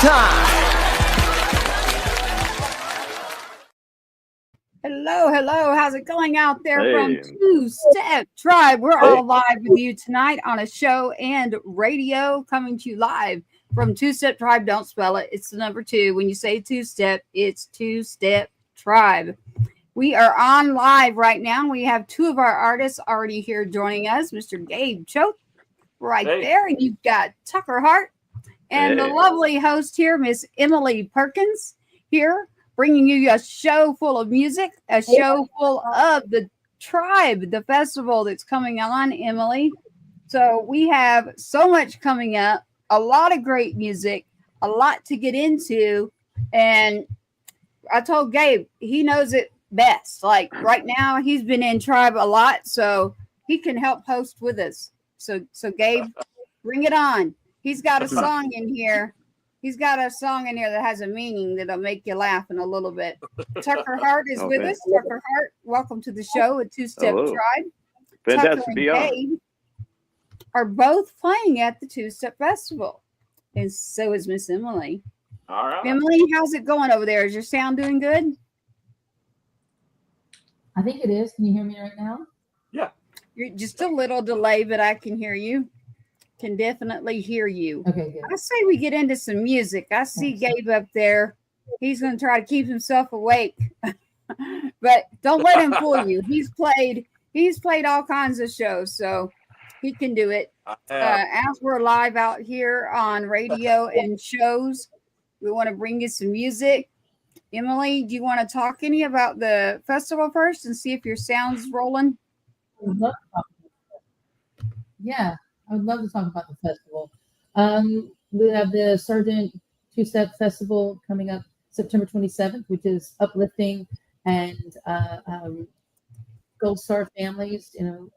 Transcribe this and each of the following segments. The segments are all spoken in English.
time. Hello. How's it going out there from Two Step Tribe? We're all live with you tonight on a show and radio coming to you live from Two Step Tribe. Don't spell it. It's the number 2. When you say two step, it's Two Step Tribe. We are on live right now. We have 2 of our artists already here joining us. Mr. Gabe Choate right there. And you've got Tucker Hart and the lovely host here, Miss Emily Perkins here, bringing you a show full of music, a show full of the tribe, the festival that's coming on, Emily. So we have so much coming up, a lot of great music, a lot to get into. And I told Gabe, he knows it best. Like right now, he's been in tribe a lot, so he can help host with us. So Gabe, bring it on. He's got a song in here. He's got a song in here that has a meaning that'll make you laugh in a little bit. Tucker Hart is with us. Tucker Hart, welcome to the show at Two Step Tribe. Fantastic Tucker to be and on. Gabe are both playing at the Two Step Festival. And so is Miss Emily. All right. Emily, how's it going over there? Is your sound doing good? I think it is. Can you hear me right now? Yeah. You're just a little delay, but I can hear you. Can definitely hear you. Okay, good. I say we get into some music. I see Gabe up there. He's going to try to keep himself awake, but don't let him fool you. He's played all kinds of shows, so he can do it. As we're live out here on radio and shows, we want to bring you some music. Emily, do you want to talk any about the festival first and see if your sound's rolling? Yeah, I would love to talk about the festival. We have the Sergeant Two-Step Festival coming up September 27th, which is uplifting and Gold Star families, and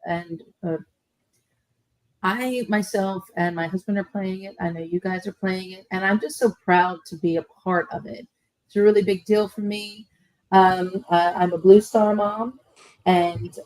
I myself and my husband are playing it. I know you guys are playing it, and I'm just so proud to be a part of it. It's a really big deal for me. I'm a Blue Star mom, and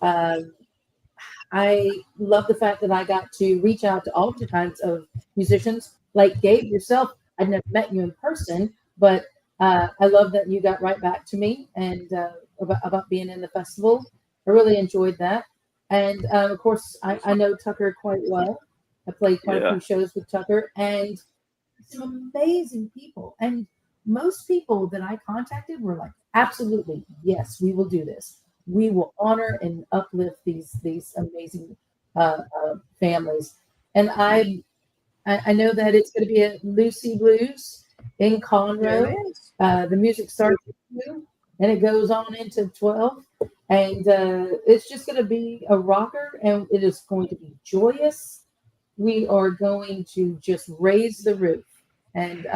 I love the fact that I got to reach out to all different kinds of musicians. Like Gabe yourself, I've never met you in person, but I love that you got right back to me and about being in the festival. I really enjoyed that. And of course, I know Tucker quite well. I played quite a few shows with Tucker, and some amazing people. And most people that I contacted were like, absolutely, yes, we will do this. We will honor and uplift these amazing families. And I know that it's going to be at Lucy Blues in Conroe. The music starts at 2 and it goes on into 12. And it's just going to be a rocker, and it is going to be joyous. We are going to just raise the roof, and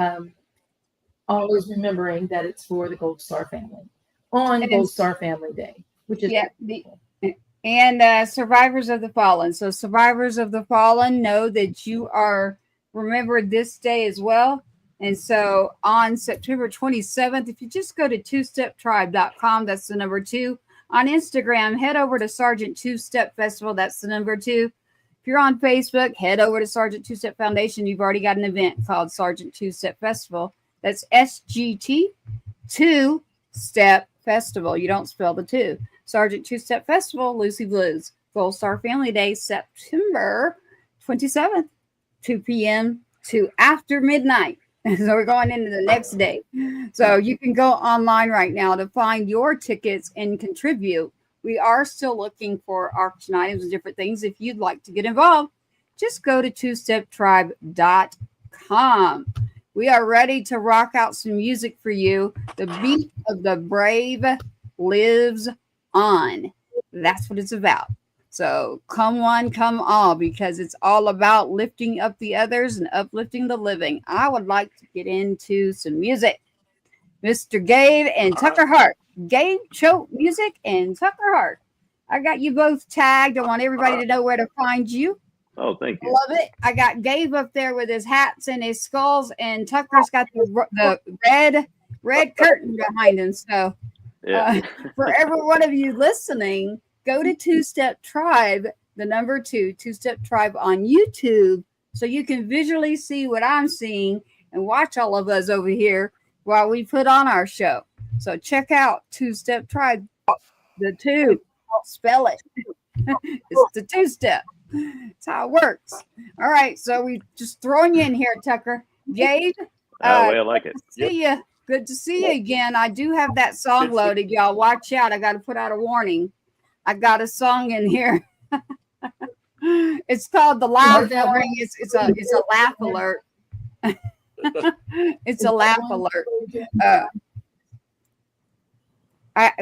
always remembering that it's for the Gold Star family on Gold Star Family Day, which is and survivors of the fallen. So survivors of the fallen know that you are remembered this day as well. And so on September 27th, if you just go to twosteptribe.com, that's the number 2. On Instagram, head over to Sergeant Two-Step Festival. That's the number 2. If you're on Facebook, head over to Sergeant Two-Step Foundation. You've already got an event called Sergeant Two-Step Festival. That's SGT Two-Step Festival. You don't spell the 2. Sergeant Two-Step Festival, Lucy Blues. Gold Star Family Day, September 27th, 2 p.m. to after midnight. So we're going into the next day. So you can go online right now to find your tickets and contribute. We are still looking for auction items and different things. If you'd like to get involved, just go to twosteptribe.com. We are ready to rock out some music for you. The beat of the brave lives on. That's what it's about. So come one, come all, because it's all about lifting up the others and uplifting the living. I would like to get into some music. Mr. Gabe and Tucker Hart. Gabe Choate Music and Tucker Hart. I got you both tagged. I want everybody to know where to find you. Oh, thank you. Love it. I got Gabe up there with his hats and his skulls, and Tucker's got the red curtain behind him. So for every one of you listening, go to Two Step Tribe, the number 2, Two Step Tribe on YouTube, so you can visually see what I'm seeing and watch all of us over here while we put on our show. So check out Two-Step Tribe. The two, I'll spell it. It's the two-step. That's how it works. All right, so we just throwing you in here, Tucker. Gabe, I like it. See you. Good to see you again. I do have that song loaded, y'all. Watch out. I got to put out a warning. I got a song in here. It's called The Laugh Ring. It's a laugh alert. It's a laugh alert.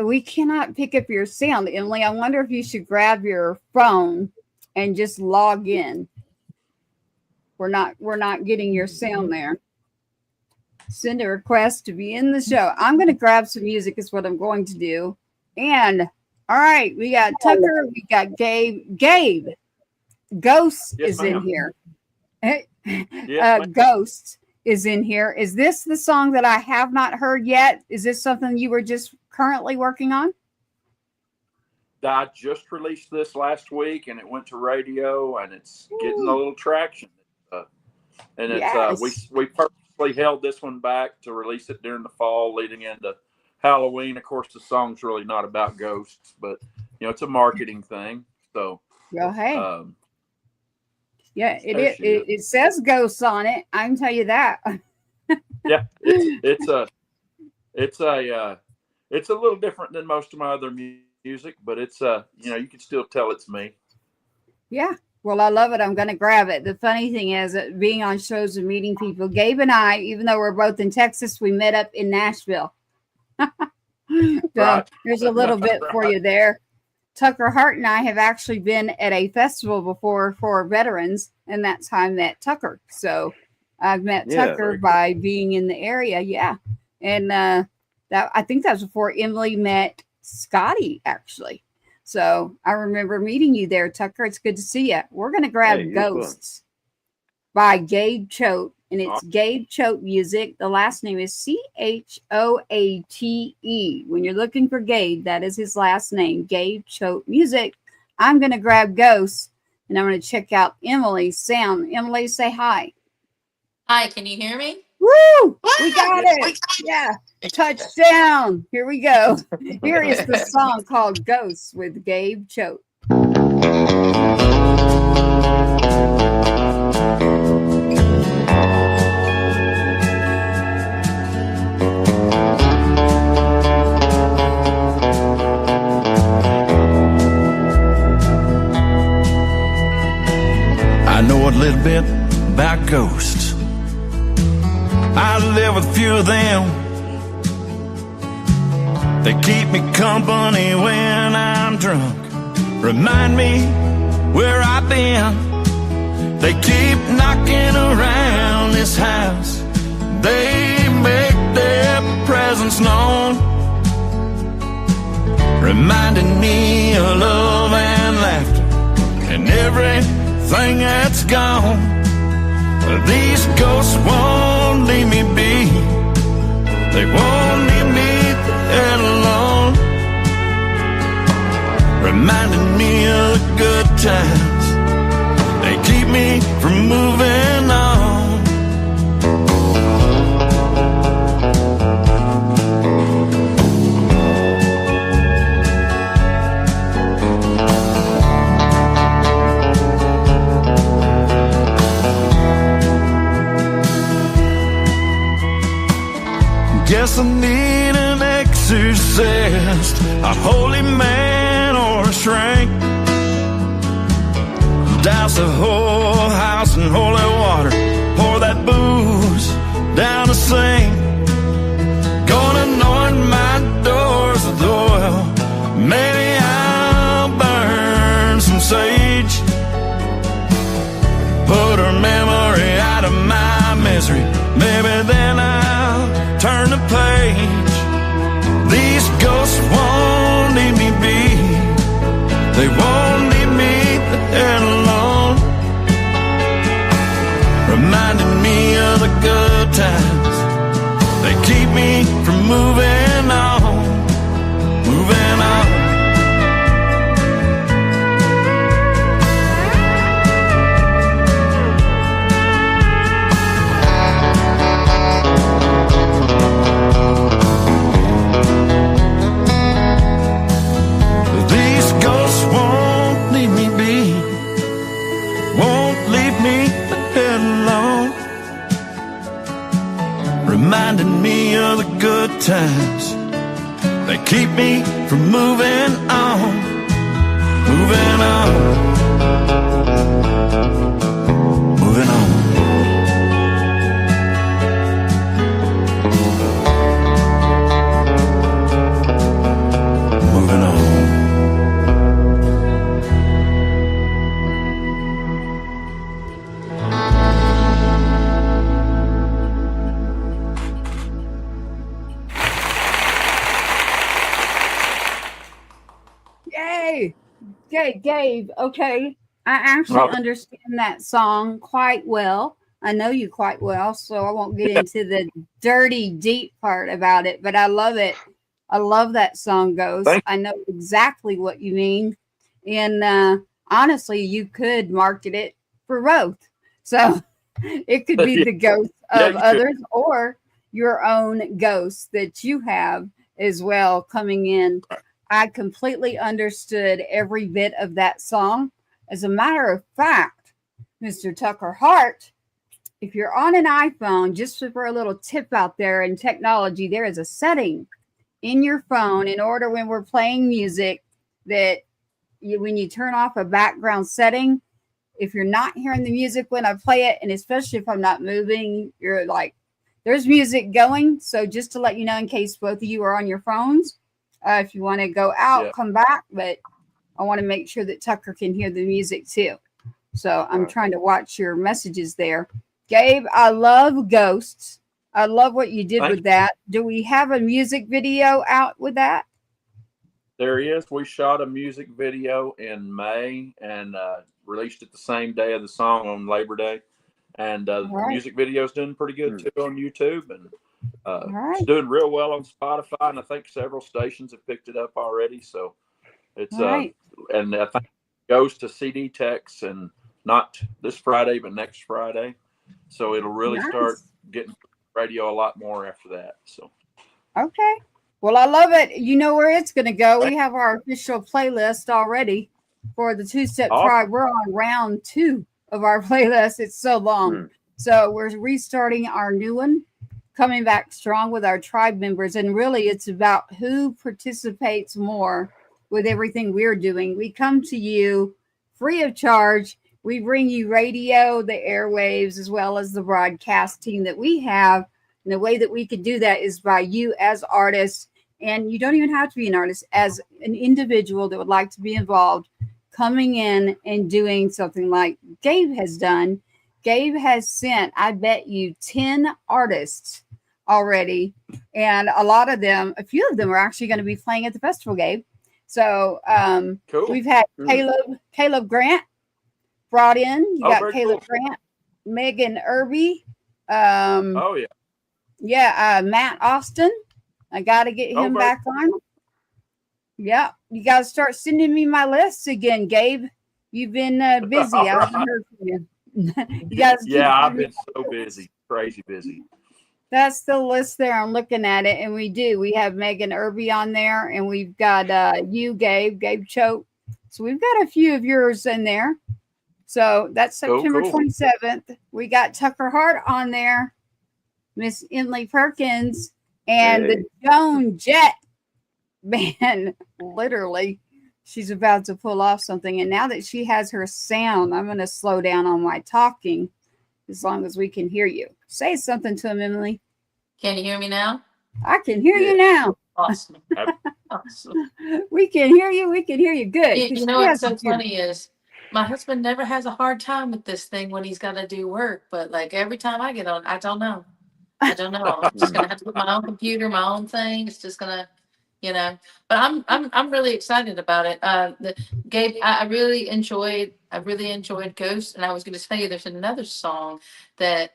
We cannot pick up your sound, Emily. I wonder if you should grab your phone and just log in. We're not getting your sound there. Send a request to be in the show. I'm going to grab some music is what I'm going to do. And all right, we got Tucker, we got Gabe. Gabe, Ghost is in here. Ghost is in here. Is this the song that I have not heard yet? Is this something you were just currently working on? I just released this last week, and it went to radio, and it's getting a little traction. And it's we purposely held this one back to release it during the fall, leading into Halloween. Of course, the song's really not about ghosts, but it's a marketing thing. So, hey, it says ghosts on it. I can tell you that. Yeah, it's a little different than most of my other music, but it's you can still tell it's me. Yeah. Well, I love it. I'm going to grab it. The funny thing is that being on shows and meeting people, Gabe and I, even though we're both in Texas, we met up in Nashville. So there's a little bit for you there. Tucker Hart and I have actually been at a festival before for veterans, and that's how I met Tucker. So I've met Tucker by being in the area. Yeah. And that I think that was before Emily met Scotty, actually. So I remember meeting you there, Tucker. It's good to see you. We're going to grab Ghosts by Gabe Choate, and it's Gabe Choate music. The last name is Choate. When you're looking for Gabe, that is his last name, Gabe Choate music. I'm going to grab Ghosts, and I'm going to check out Emily's sound. Emily, say hi. Hi, can you hear me? Woo! We got it. Yeah. Touchdown. Here we go. Here is the song called Ghosts with Gabe Choate. I know a little bit about ghosts. I live with a few of them. They keep me company when I'm drunk, remind me where I've been. They keep knocking around this house. They make their presence known, reminding me of love and laughter and everything that's gone. These ghosts won't leave me be. They won't leave me alone, reminding me of the good times. They keep me from moving on. Guess I need an exorcist, a holy man or a shrink. Douse the whole house in holy water, pour that booze down the sink. Gonna anoint my doors with oil, maybe I'll burn some sage. Put her memory out of my misery, maybe then I'll turn the page. These ghosts won't leave me be. They won't leave me there alone, reminding me of the good times. They keep me from moving on, moving on. moving on, moving on, moving on. Moving on. Yay! Okay, Gabe. Okay, I actually understand that song quite well. I know you quite well, so I won't get into the dirty, deep part about it, but I love it. I love that song, Ghost. I know exactly what you mean. And honestly, you could market it for both. So it could be the ghost of others or your own ghost that you have as well coming in. I completely understood every bit of that song. As a matter of fact, Mr. Tucker Hart, if you're on an iPhone, just for a little tip out there in technology, there is a setting in your phone in order when we're playing music that when you turn off a background setting, if you're not hearing the music when I play it, and especially if I'm not moving, you're like, there's music going. So just to let you know, in case both of you are on your phones, if you want to go out, come back. But I want to make sure that Tucker can hear the music too. So I'm trying to watch your messages there. Gabe, I love Ghosts. I love what you did with that. Do we have a music video out with that? There is. We shot a music video in May and released it the same day of the song on Labor Day. And the music video is doing pretty good too on YouTube. And it's doing real well on Spotify. And I think several stations have picked it up already. So it's, and I think it goes to CD Tex and not this Friday, but next Friday. So it'll really start getting radio a lot more after that. So okay, well, I love it. You know where it's going to go. We have our official playlist already for the Two-Step Tribe. We're on round 2 of our playlist. It's so long. So we're restarting our new one, coming back strong with our tribe members. And really, it's about who participates more with everything we're doing. We come to you free of charge. We bring you radio, the airwaves, as well as the broadcasting that we have. And the way that we could do that is by you as artists. And you don't even have to be an artist, as an individual that would like to be involved, coming in and doing something like Gabe has done. Gabe has sent, I bet you, 10 artists already. And a lot of them, a few of them are actually going to be playing at the festival, Gabe. So we've had Caleb Grant brought in. You got Caleb Grant, Megan Irby. Matt Austin. I got to get him back on. Yeah, you got to start sending me my lists again, Gabe. You've been busy. I haven't heard from you. I've been so busy, crazy busy. That's the list there. I'm looking at it, and we have Megan Irby on there, and we've got you, Gabe Choate. So we've got a few of yours in there. So that's September 27th. We got Tucker Hart on there, Miss Emily Perkins, and the Joan Jett. Man, literally, she's about to pull off something. And now that she has her sound, I'm going to slow down on my talking as long as we can hear you. Say something to him, Emily. Can you hear me now? I can hear you now. Awesome. Awesome. We can hear you. We can hear you. Good. You know what's so funny is my husband never has a hard time with this thing when he's got to do work. But like every time I get on, I don't know. I'm just going to have to put my own computer, my own thing. It's just going to, but I'm really excited about it. Gabe, I really enjoyed Ghost. And I was going to tell you, there's another song that,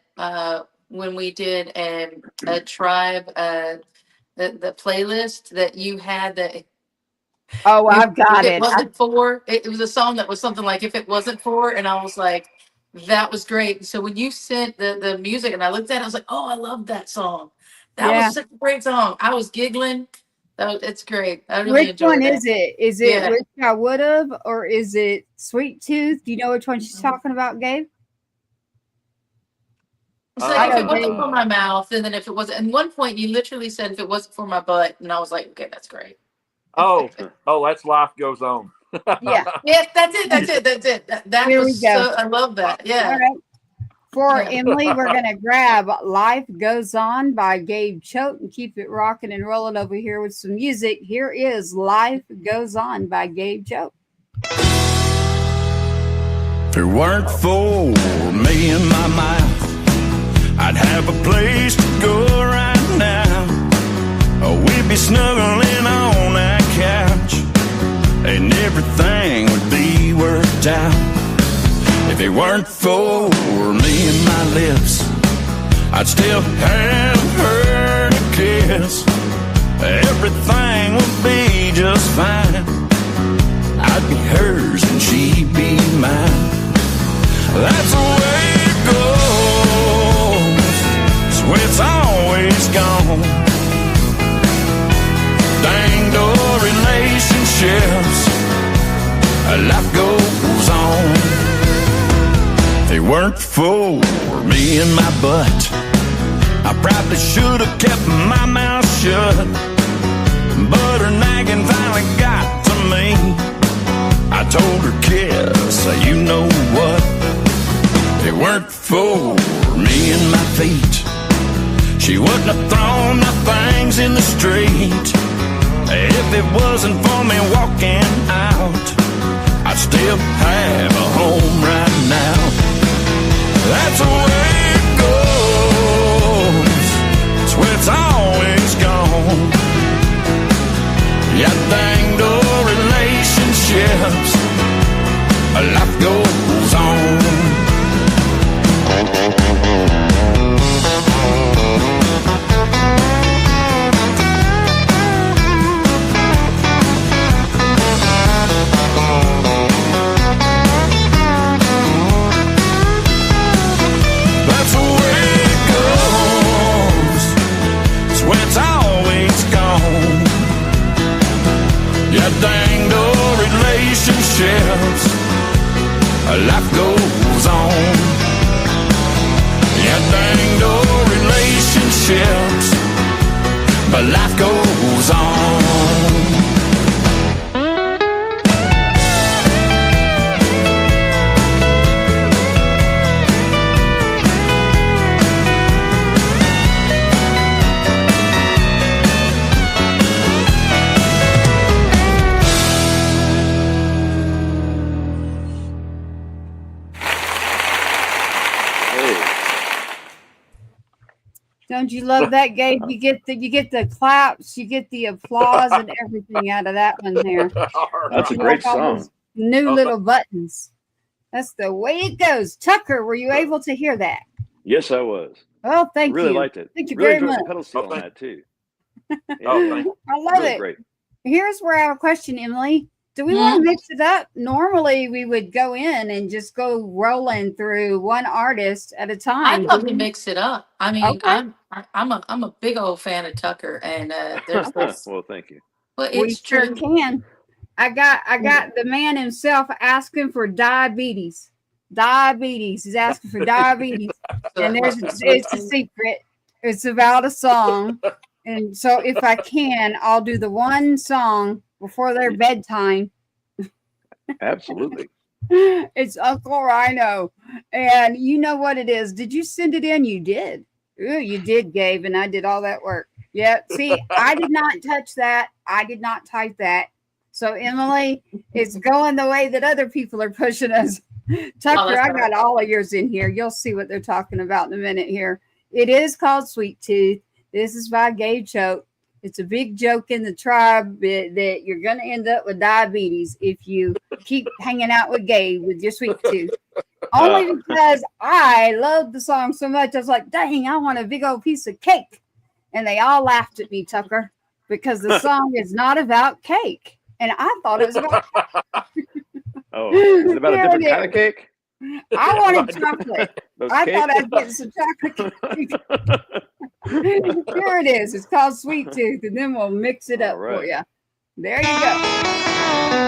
when we did a tribe, the playlist that you had that. Oh, I've got it. It was a song that was something like, if it wasn't for, and I was like, that was great. So when you sent the music and I looked at it, I was like, oh, I love that song. That was such a great song. I was giggling. It's great. I really enjoyed it. Which one is it? Is it Wish I Would Have, or is it Sweet Tooth? Do you know which one she's talking about, Gabe? It's like, if it wasn't for my mouth, and then if it wasn't, at one point you literally said, if it wasn't for my butt, and I was like, okay, that's great. Oh, that's Life Goes On. Yeah. Yes, that's it. That Here we was go. so, I love that. Yeah. All right. For Yeah. Emily, we're going to grab Life Goes On by Gabe Choate and keep it rocking and rolling over here with some music. Here is Life Goes On by Gabe Choate. If it weren't for me and my mouth, I'd have a place to go right now. We'd be snuggling on that couch, and everything would be worked out. If it weren't for me and my lips, I'd still have her to kiss. Everything would be just fine. I'd be hers and she'd be mine. That's the way it goes. So it's always gone. Dang old relationships. Life goes on. If it weren't for me and my butt, I probably should have kept my mouth shut. But her nagging finally got to me. I told her, kiss, you know what? If it weren't for me and my feet, she wouldn't have thrown my things in the street. If it wasn't for me walking out, I'd still have a home right now. That's the way it goes. It's where it's always gone. Yeah, dang old relationships. Life goes on. That's the way it goes. It's where it's always gone. Yeah, dang old relationships. Life goes on. Yeah, dang old relationships. But life goes on. Don't you love that, Gabe? You get the claps, you get the applause and everything out of that one there. That's a great song. New little buttons. That's the way it goes. Tucker, were you able to hear that? Yes, I was. Oh, thank Really you. liked it. Thank you Really very enjoyed much. the pedal steel on that too. Oh, Yeah, thank you. I love really it. great. Here's where I have a question, Emily. Do we want to mix it up? Normally, we would go in and just go rolling through one artist at a time. I'd love to mix it up. I mean, Okay. I'm a big old fan of Tucker, and there's this. Well, thank you. Well, We it's sure true. can. I got the man himself asking for diabetes. Diabetes. He's asking for diabetes. And it's a secret. It's about a song. And so if I can, I'll do the one song before their bedtime. Absolutely. It's Uncle Rhino. And you know what it is. Did you send it in? You did. Ooh, you did, Gabe, and I did all that work. Yeah. See, I did not touch that. I did not type that. So, Emily, it's going the way that other people are pushing us. Tucker, I got all of yours in here. You'll see what they're talking about in a minute here. It is called Sweet Tooth. This is by Gabe Choate. It's a big joke in the tribe that you're going to end up with diabetes if you keep hanging out with Gabe with your sweet tooth. Only because I love the song so much. I was like, dang, I want a big old piece of cake. And they all laughed at me, Tucker, because the song is not about cake. And I thought it was about Oh, is it about a different kind of cake? I wanted chocolate. Those I cakes? thought I'd get some chocolate cake. Here it is. It's called Sweet Tooth, and then we'll mix it up for you. There you go.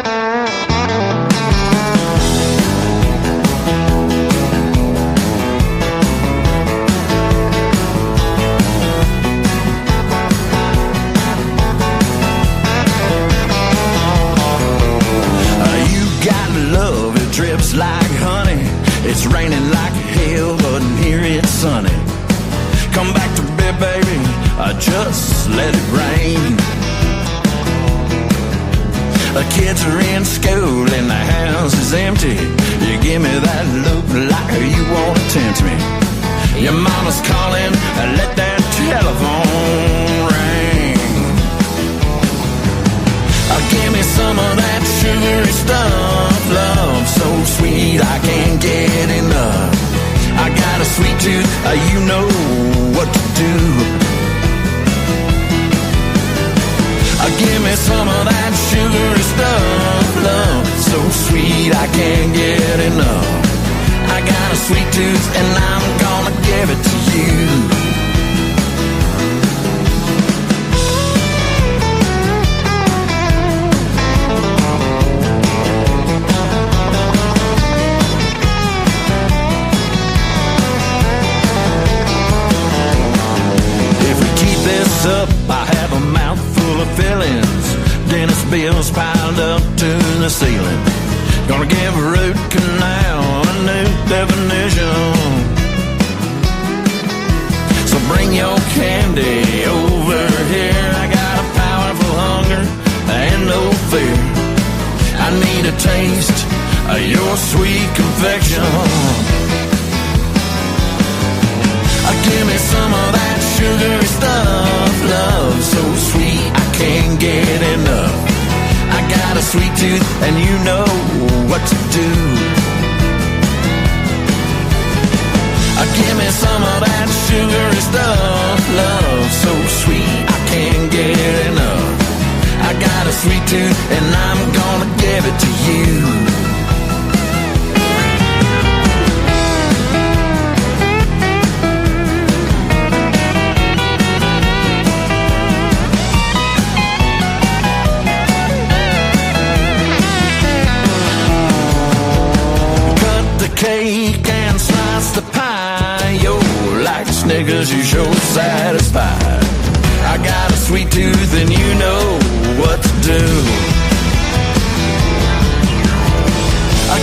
kids are in school and the house is empty. You give me that look like you want to tempt me. Your mama's calling, let that telephone ring. Give me some of that sugary stuff, love so sweet I can't get enough. I got a sweet tooth, you know what to do. Give me some of that sugary stuff, love so sweet I can't get enough. I got a sweet tooth and I'm gonna give it to you. Up, I have a mouthful of fillings, dentist bills piled up to the ceiling. Gonna give a root canal a new definition. So bring your candy over here. I got a powerful hunger and no fear. I need a taste of your sweet confection. Give me some of that sugary stuff, love so sweet I can't get enough. I got a sweet tooth and you know what to do. Give me some of that sugary stuff, love so sweet I can't get enough. I got a sweet tooth and I'm gonna give it to you. Cake and slice the pie, yo, like Snickers, you sure satisfied. I got a sweet tooth and you know what to do.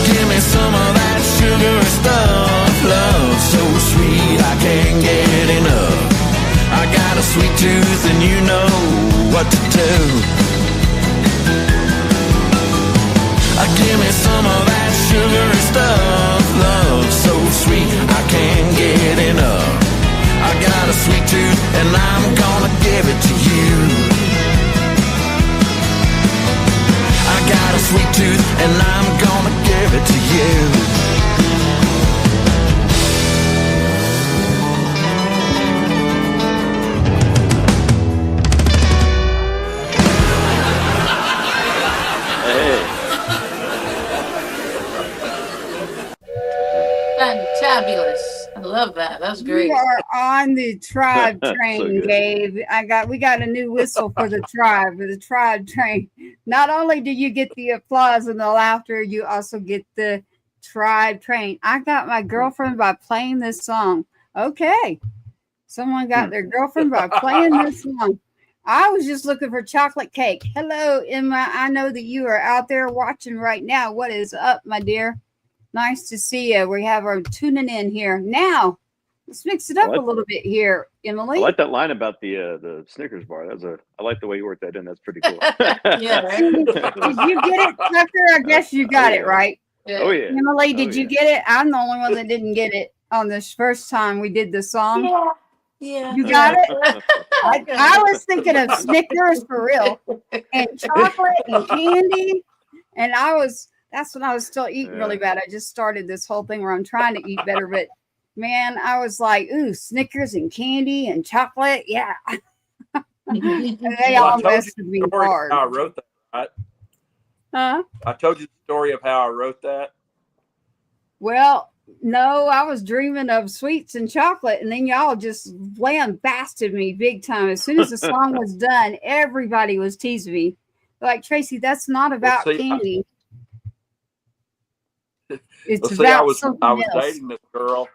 Give me some of that sugary stuff, love so sweet I can't get enough. I got a sweet tooth and you know what to do. Give me some of that sugary stuff, love so sweet I can't get enough. I got a sweet tooth and I'm gonna give it to you. I got a sweet tooth and I'm gonna give it to you. Fantabulous. I love that. That was great. You are on the tribe train, So Gabe. We got a new whistle for the tribe train. Not only do you get the applause and the laughter, you also get the tribe train. I got my girlfriend by playing this song. Okay. Someone got their girlfriend by playing this song. I was just looking for chocolate cake. Hello, Emma. I know that you are out there watching right now. What is up, my dear? Nice to see you. We have our tuning in here. Now, let's mix it up a little bit here, Emily. I like that line about the Snickers bar. I like the way you worked that in. That's pretty cool. Yeah, right? Did you get it, Tucker? I guess you got it, right? Yeah. Oh, yeah. Emily, did you get it? I'm the only one that didn't get it on this first time we did the song. Yeah. You got it? I was thinking of Snickers for real, and chocolate and candy. And that's when I was still eating really bad. I just started this whole thing where I'm trying to eat better, but man, I was like, ooh, Snickers and candy and chocolate. Yeah. And they all messed with me hard. How I wrote that, right? Huh? I told you the story of how I wrote that. Well, no, I was dreaming of sweets and chocolate, and then y'all just lambasted me big time. As soon as the song was done, everybody was teasing me. Like, Tracy, that's not about candy. It's about I was else. dating this girl.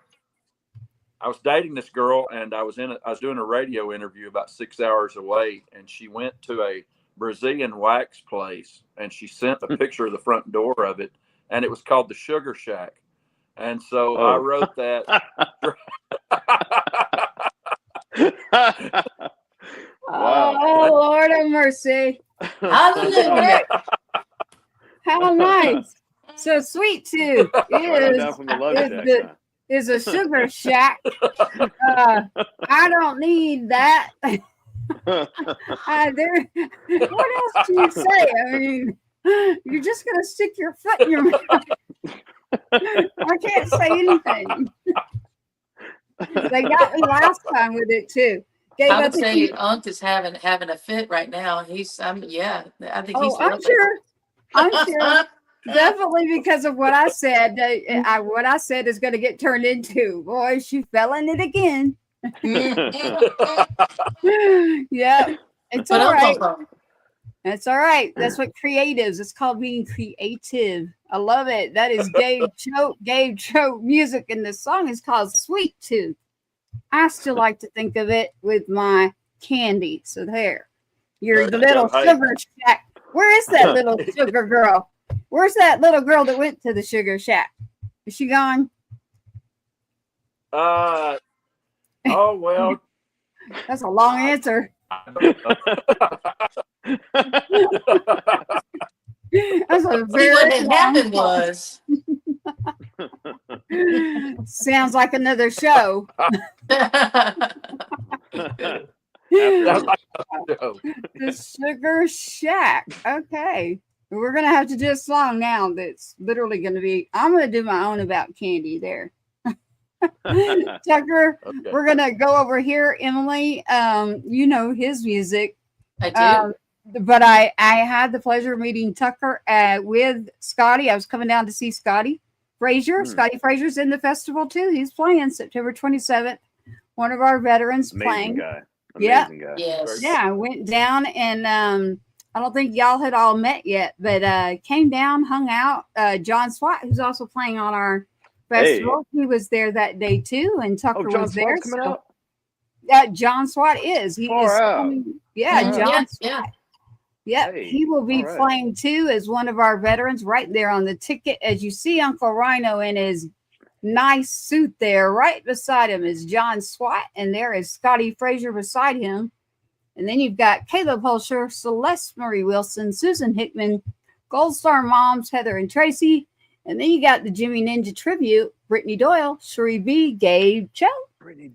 I was dating this girl, and I was doing a radio interview about 6 hours away, and she went to a Brazilian wax place, and she sent a picture of the front door of it, and it was called the Sugar Shack. And so I wrote that. Wow. Oh, Lord have mercy. Hallelujah. How nice. So Sweet Tooth Right on down from the Love Shack. is a sugar shack. I don't need that. What else do you say? I mean, you're just going to stick your foot in your mouth. I can't say anything. They got me last time with it too. Gabe, I would say Unc is having a fit right now. I think he's. I'm loving sure. I'm sure. Definitely because of what I said. What I said is going to get turned into. Boy, she fell in it again. Yeah, it's all right. That's all right. That's what creatives. It's called being creative. I love it. That is Gabe Choate music, and the song is called Sweet Tooth. I still like to think of it with my candy. So there, you're the little sugar shack. Where is that little sugar girl? Where's that little girl that went to the sugar shack? Is she gone? Oh well. That's a long answer. That's a very what had happened was. Sounds like another show. The Sugar Shack. Okay. We're going to have to do a song now that's literally going to be, I'm going to do my own about candy there. Tucker, okay. We're going to go over here. Emily, you know his music. I do. But I had the pleasure of meeting Tucker with Scotty. I was coming down to see Scotty Frazier. Scotty Frazier's in the festival too. He's playing September 27th. One of our veterans playing. Guy. Amazing guy. Yes. Yeah, I went down and I don't think y'all had all met yet, but came down, hung out. John Swat, who's also playing on our festival, he was there that day too, and Tucker was there. So John Swat is. He is coming. Yeah, John Swat. Yep, he will be playing too as one of our veterans right there on the ticket. As you see Uncle Rhino in his nice suit there, right beside him is John Swat, and there is Scotty Frazier beside him. And then you've got Caleb Hulsher, Celeste Marie Wilson, Susan Hickman, Gold Star Moms, Heather and Tracy. And then you got the Jimmy Ninja Tribute, Brittany Doyle, Cherie B, Gabe Choate,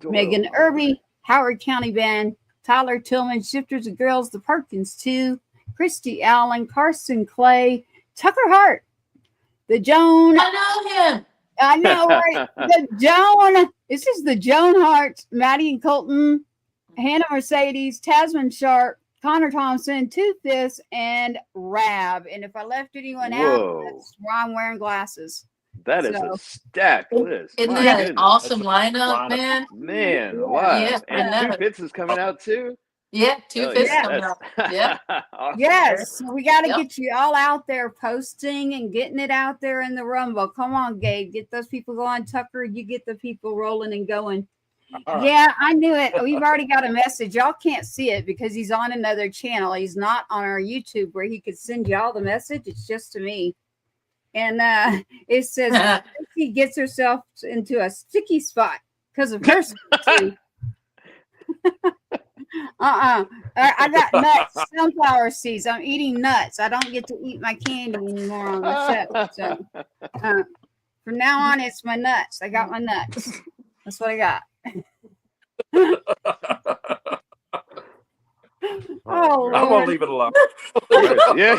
Megan Irby, Howard County Band, Tyler Tillman, Shifters of Girls, the Perkins 2, Christy Allen, Carson Clay, Tucker Hart, the Joan. I know him. I know, right? The Joan. This is the Joan Harts, Maddie and Colton, Hannah Mercedes, Tasman Sharp, Connor Thompson, Two Fists, and Rab. And if I left anyone out, that's why I'm wearing glasses. That is a stacked list. Isn't that an awesome lineup, man? Man, wow. Yeah, and Two Fists is coming out too. Yeah, Two Fists coming out. Yeah. Awesome. Yes, so we got to get you all out there posting and getting it out there in the Rumble. Come on, Gabe, get those people going. Tucker, you get the people rolling and going. Yeah, I knew it. We've already got a message. Y'all can't see it because he's on another channel. He's not on our YouTube where he could send y'all the message. It's just to me. And it says he gets herself into a sticky spot because of her too. I got nuts, sunflower seeds. I'm eating nuts. I don't get to eat my candy anymore on the show. So from now on, it's my nuts. I got my nuts. That's what I got. I'm gonna leave it alone. Yeah.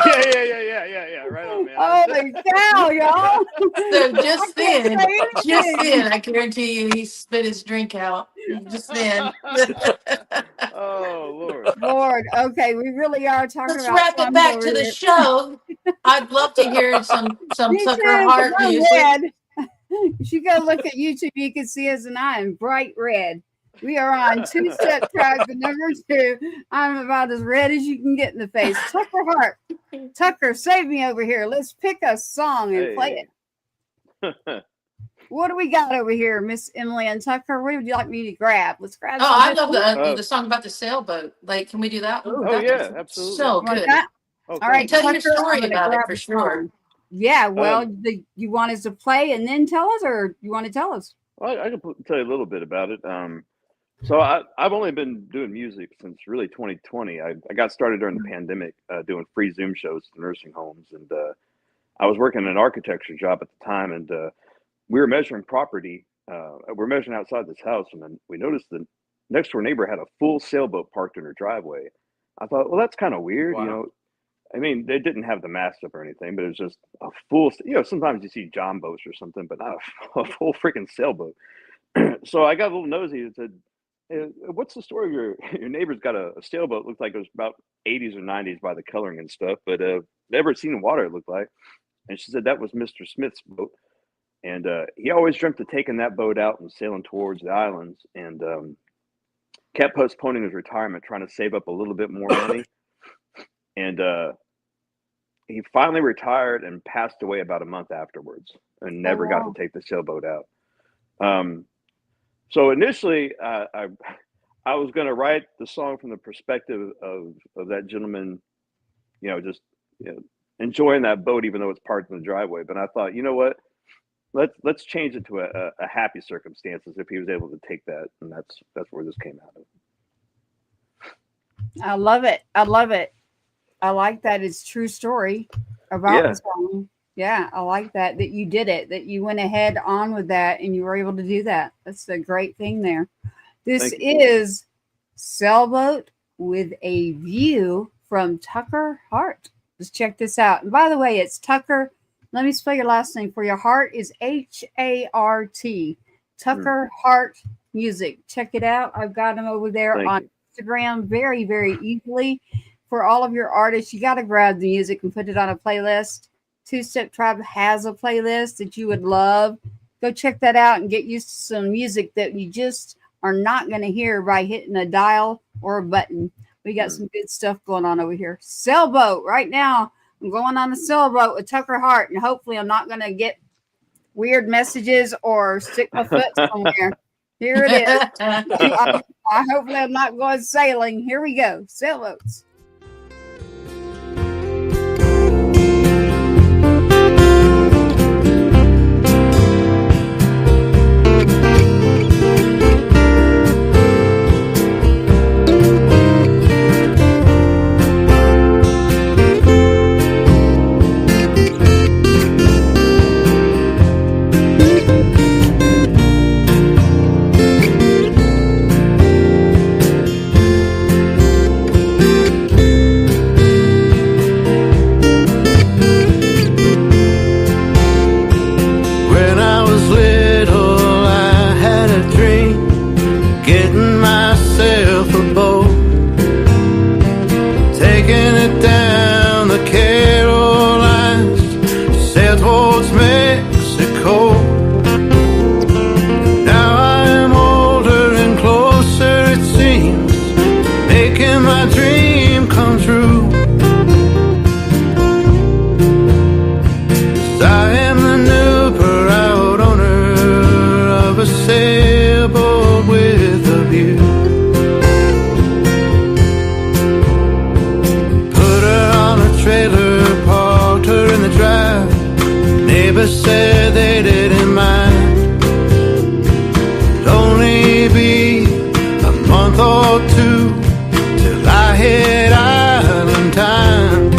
Right on, man. Holy cow, y'all! So just then, I guarantee you, he spit his drink out. Just then. Oh Lord. Okay, we really are talking Let's about. Let's wrap it back to the show. I'd love to hear some Tucker Hart music. If you go look at YouTube, you can see us and I am bright red. We are on Two-Step Tribe, the number 2. I'm about as red as you can get in the face. Tucker Hart. Tucker, save me over here. Let's pick a song and play it. What do we got over here, Miss Emily and Tucker? What would you like me to grab? Let's grab some. I love the song about the sailboat. Like, can we do that? Yeah, absolutely. So good. All right, tell your story about it for sure. Yeah, well, you want us to play and then tell us, or you want to tell us? Well, I can tell you a little bit about it. So I've only been doing music since really 2020. I got started during the pandemic doing free Zoom shows to nursing homes, and I was working an architecture job at the time, and we were measuring property. We're measuring outside this house, and then we noticed the next door neighbor had a full sailboat parked in her driveway. I thought, well, that's kind of weird, you know. I mean, they didn't have the mast up or anything, but it was just a full, sometimes you see John boats or something, but not a full freaking sailboat. So I got a little nosy and said, hey, what's the story of your neighbor's got a sailboat? Looked like it was about 80s or 90s by the coloring and stuff, but never seen water, it looked like. And she said that was Mr. Smith's boat. And he always dreamt of taking that boat out and sailing towards the islands, and kept postponing his retirement, trying to save up a little bit more money. And he finally retired and passed away about a month afterwards, and never got to take the sailboat out. So initially, I was going to write the song from the perspective of that gentleman, just enjoying that boat, even though it's parked in the driveway. But I thought, you know what? Let's change it to a happy circumstances if he was able to take that, and that's where this came out of. I love it. I love it. I like that. It's a true story about the song. Yeah, I like that you did it, that you went ahead on with that and you were able to do that. That's a great thing there. This is Sailboat with a View from Tucker Hart. Just check this out. And by the way, it's Tucker. Let me spell your last name for you. Hart is H-A-R-T. Tucker Hart Music. Check it out. I've got him over there on Instagram very, very easily. For all of your artists, you got to grab the music and put it on a playlist. Two Step Tribe has a playlist that you would love. Go check that out and get used to some music that you just are not going to hear by hitting a dial or a button. We got some good stuff going on over here. Sailboat right now. I'm going on a sailboat with Tucker Hart, and hopefully I'm not going to get weird messages or stick my foot somewhere. Here it is. I hopefully I'm not going sailing. Here we go. Sailboats. Said they didn't mind. It'd only be a month or two till I hit island time.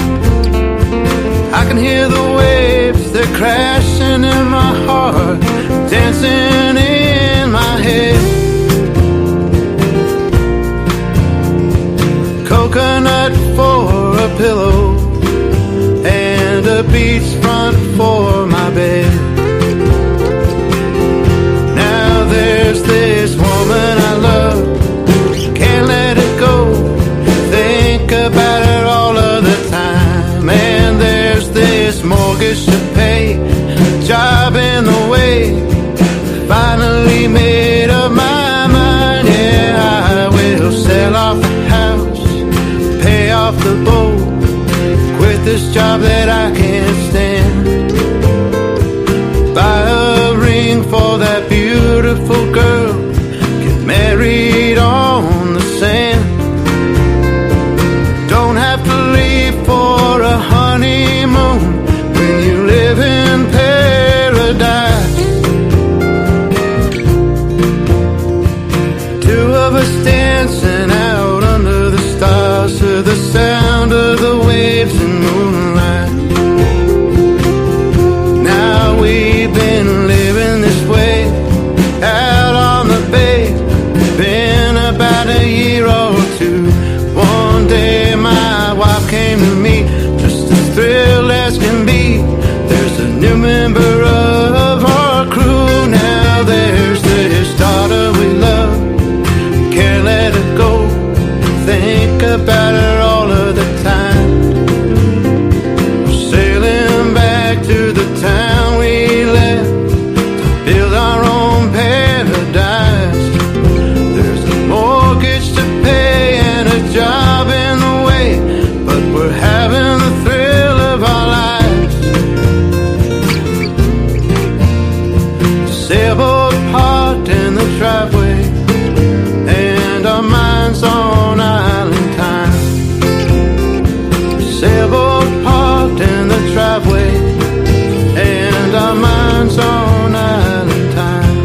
I can hear the waves, they're crashing in my heart, dancing in my head. Coconut for a pillow and a beachfront for my bed. Now there's this woman I love, can't let it go, think about her all of the time. And there's this mortgage to pay, job in the way, finally made up my mind. Yeah, I will sell off the house, pay off the boat, quit this job that I can't stand, buy a ring for that beautiful girl, get married on the sand. Don't have to leave for a honeymoon when you live in paradise. Two of us dancing out under the stars to the sound of the waves and moonlight. new member of our crew. Now there's this daughter we love, can't let her go. Think about her all of the time. We're sailing back to the town we left to build our own paradise. There's a mortgage to pay and a job in the way, but we're having the thrill of our lives. Sailboat parked in the driveway, and our minds on island time. Sailboat parked in the driveway, and our minds on island time.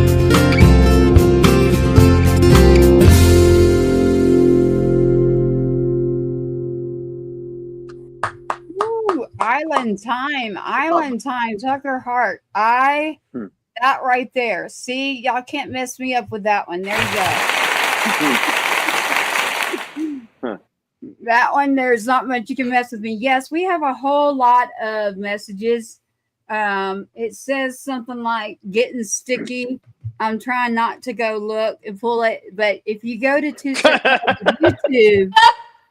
Ooh, Island Time. Island Time. Tucker Hart. That right there. See, y'all can't mess me up with that one. There you go. That one, there's not much you can mess with me. Yes, we have a whole lot of messages. It says something like getting sticky. I'm trying not to go look and pull it, but if you go to YouTube,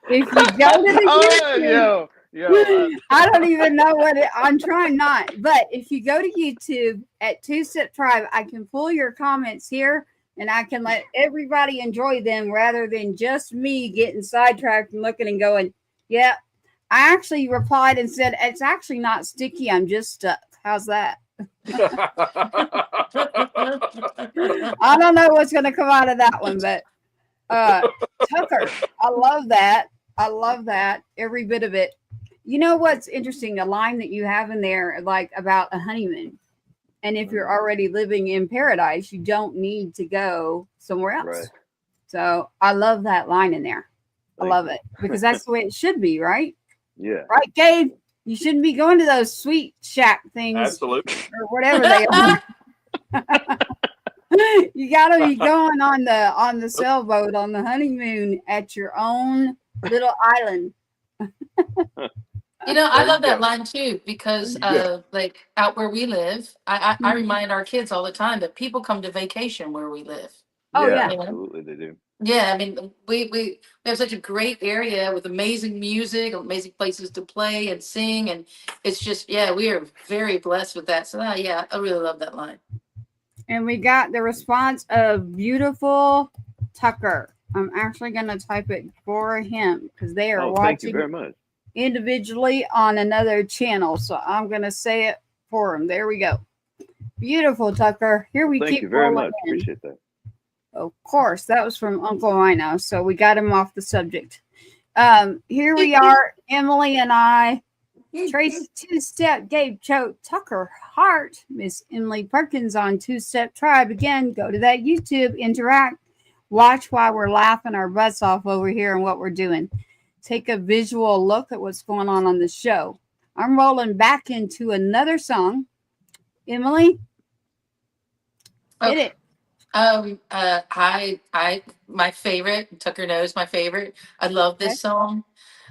if you go to the YouTube, I don't even know what I'm trying not, but if you go to YouTube at Two Step Tribe, I can pull your comments here and I can let everybody enjoy them rather than just me getting sidetracked and looking and going, yeah. I actually replied and said, it's actually not sticky. I'm just stuck. How's that? I don't know what's going to come out of that one, but Tucker, I love that. I love that. Every bit of it. You know what's interesting? The line that you have in there, like about a honeymoon. And if you're already living in paradise, you don't need to go somewhere else. Right. So I love that line in there. I love it because that's the way it should be, right? Yeah. Right, Gabe? You shouldn't be going to those sweet shack things. Absolutely. Or whatever they are. You got to be going on the sailboat on the honeymoon at your own little island. You know, I love that line too because, like out where we live, I remind our kids all the time that people come to vacation where we live. Oh yeah, absolutely they do. Yeah, I mean, we have such a great area with amazing music, amazing places to play and sing, and it's just we are very blessed with that. So I really love that line. And we got the response of beautiful Tucker. I'm actually going to type it for him because they are watching. Thank you very much. Individually on another channel, so I'm going to say it for him. There we go. Beautiful, Tucker. Here we Thank keep you very much. In. Appreciate that. Of course, that was from Uncle Rhino, so we got him off the subject. Here we are, Emily and I, Tracy, Two Step, Gabe Choate, Tucker Hart, Miss Emily Perkins on Two Step Tribe. Again, go to that YouTube, interact, watch while we're laughing our butts off over here and what we're doing. Take a visual look at what's going on the show. I'm rolling back into another song. Emily, hit it. My favorite, Tucker knows my favorite. I love this song.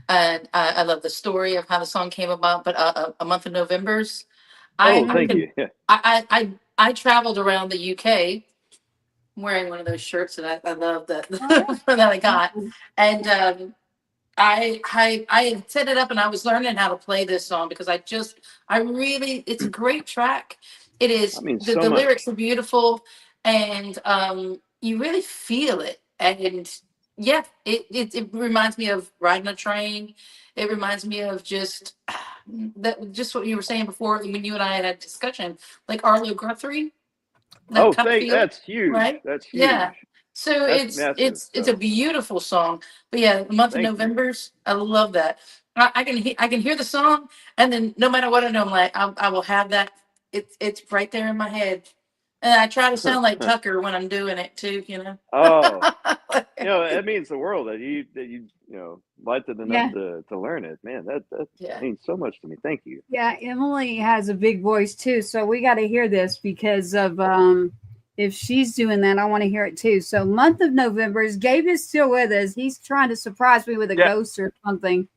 And I love the story of how the song came about, but A Month of November's. Thank you. Yeah. I traveled around the UK wearing one of those shirts that I love that that I got. And I set it up and I was learning how to play this song because it's a great track. It is. The lyrics are beautiful and you really feel it. And it reminds me of riding a train. It reminds me of just what you were saying before when you and I had a discussion, like Arlo Guthrie. That's huge. Right? That's huge. Yeah. So it's a beautiful song, but the Month of November's, I love that. I can hear the song, and then no matter what I know, I'm like I will have that. It's right there in my head, and I try to sound like Tucker when I'm doing it too. You know. Oh, it means the world that you liked it enough to learn it. Man, that means so much to me. Thank you. Yeah, Emily has a big voice too, so we got to hear this because of if she's doing that, I want to hear it too. So Month of November, Gabe is still with us. He's trying to surprise me with a ghost or something.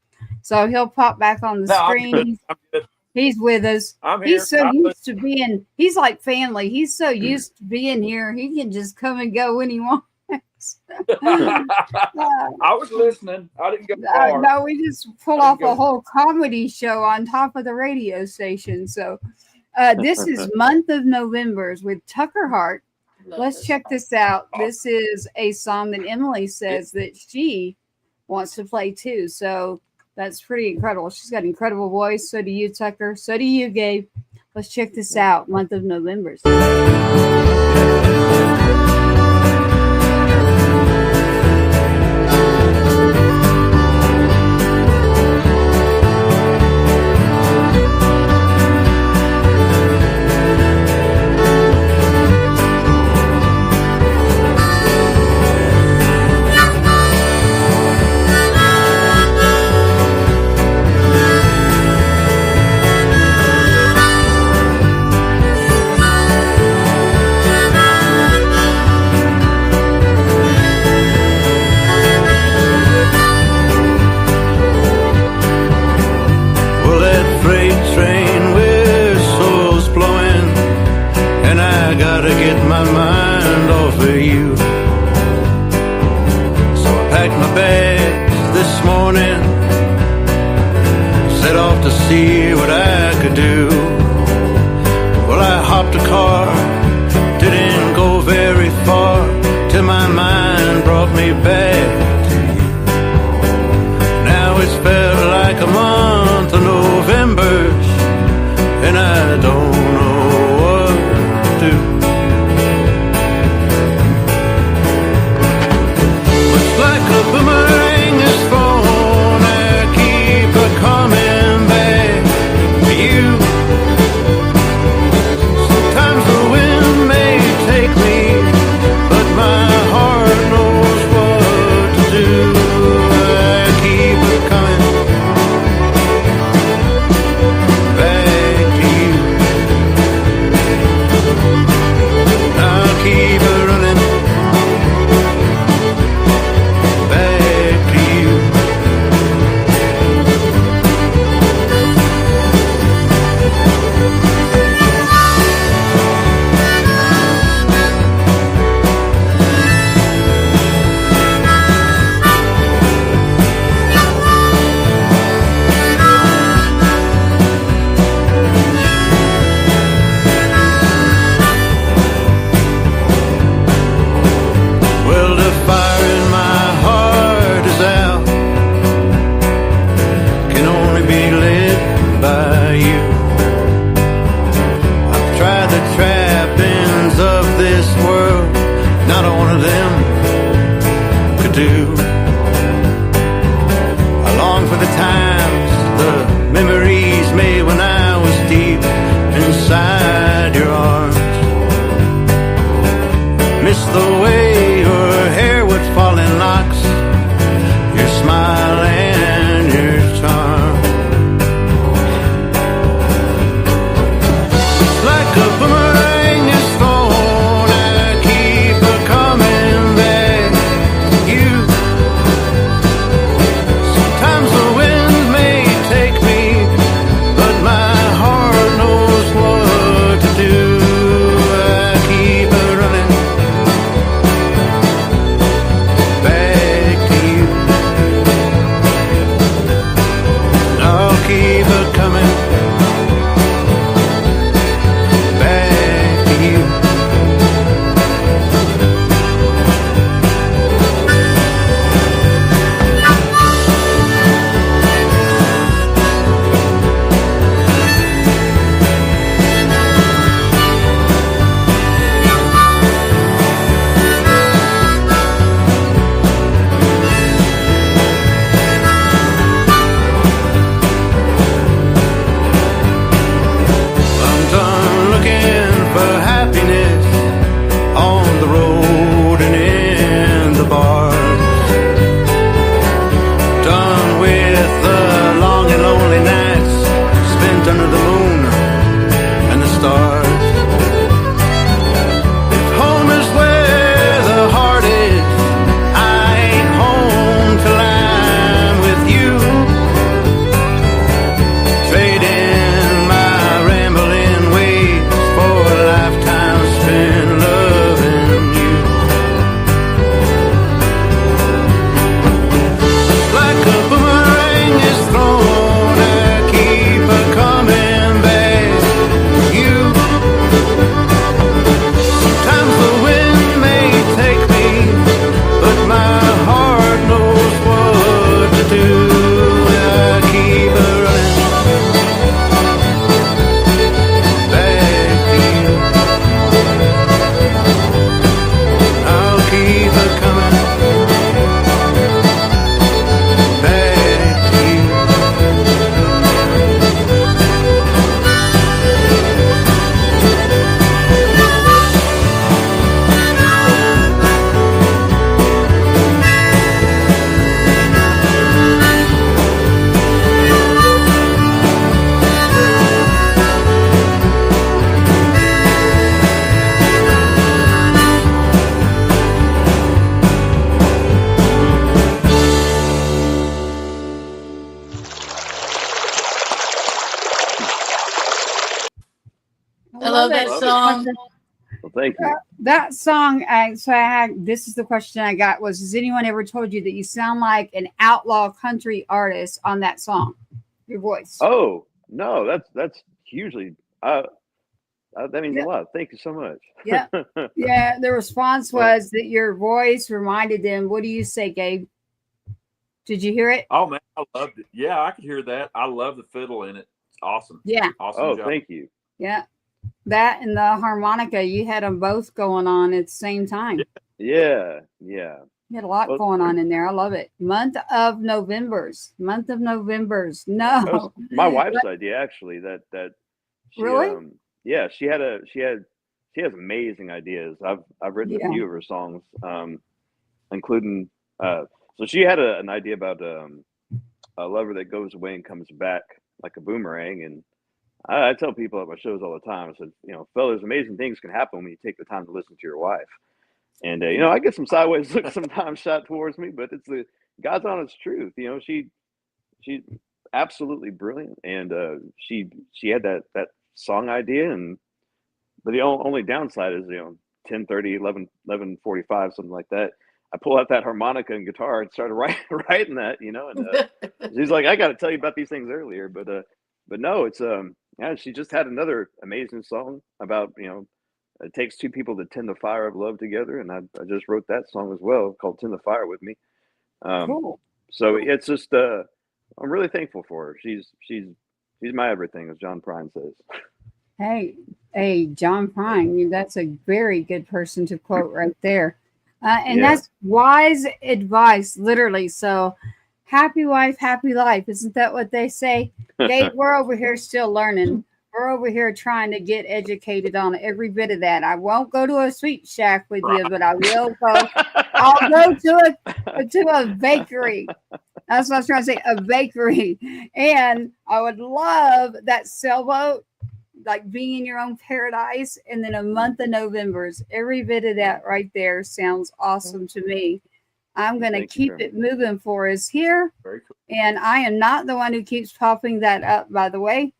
So he'll pop back on the screen. I'm good. He's with us. I'm here. He's so used to being. He's like family. He's so used to being here. He can just come and go when he wants. I was listening. I didn't go far. No, we just pulled off a whole comedy show on top of the radio station. So this is month of Novembers with Tucker Hart. Let's check this out. This is a song that Emily says that she wants to play too. So that's pretty incredible. She's got an incredible voice. So do you, Tucker. So do you, Gabe. Let's check this out. Month of Novembers. See what I could do. Well, I hopped a car, didn't go very far, till my mind brought me back to you. Now it's felt like a month of November, and I don't know what to do. It's like a boomerang is thrown, I keep a coming. Sometimes the wind may take me, but my heart knows what to do. I keep it coming back to you. I'll keep it running back to you. I love that song. Well, thank you. That song. This is the question I got: was has anyone ever told you that you sound like an outlaw country artist on that song? Your voice. Oh no, that's hugely. That means a lot. Thank you so much. Yeah. Yeah. The response was that your voice reminded them. What do you say, Gabe? Did you hear it? Oh man, I loved it. Yeah, I could hear that. I love the fiddle in it. It's awesome. Yeah. Awesome job. Thank you. Yeah. That and the harmonica, you had them both going on at the same time. Yeah. You had a lot going on in there. I love it. Month of Novembers. No. That was my wife's idea, actually. That she, really? Yeah, she has amazing ideas. I've written a few of her songs, including so she had an idea about a lover that goes away and comes back like a boomerang. And I tell people at my shows all the time, I said, fellas, amazing things can happen when you take the time to listen to your wife. And I get some sideways looks sometimes shot towards me, but it's the God's honest truth. She's absolutely brilliant, and she had that song idea, but the only downside is 10:30, 11:45, something like that. I pull out that harmonica and guitar and started writing that, and she's like, I got to tell you about these things earlier, but no, it's she just had another amazing song about it takes two people to tend the fire of love together, and I just wrote that song as well called "Tend the Fire with Me." Cool. So it's just I'm really thankful for her. She's my everything, as John Prine says. Hey, John Prine, that's a very good person to quote right there. And that's wise advice, literally. So happy wife, happy life. Isn't that what they say? Gabe, we're over here still learning. We're over here trying to get educated on every bit of that. I won't go to a sweet shack with you, but I will go. I'll go to a bakery. That's what I was trying to say, a bakery. And I would love that sailboat, like being in your own paradise. And then a month of Novembers. Every bit of that right there sounds awesome to me. I'm going to keep it moving for us here. Very cool. And I am not the one who keeps popping that up, by the way.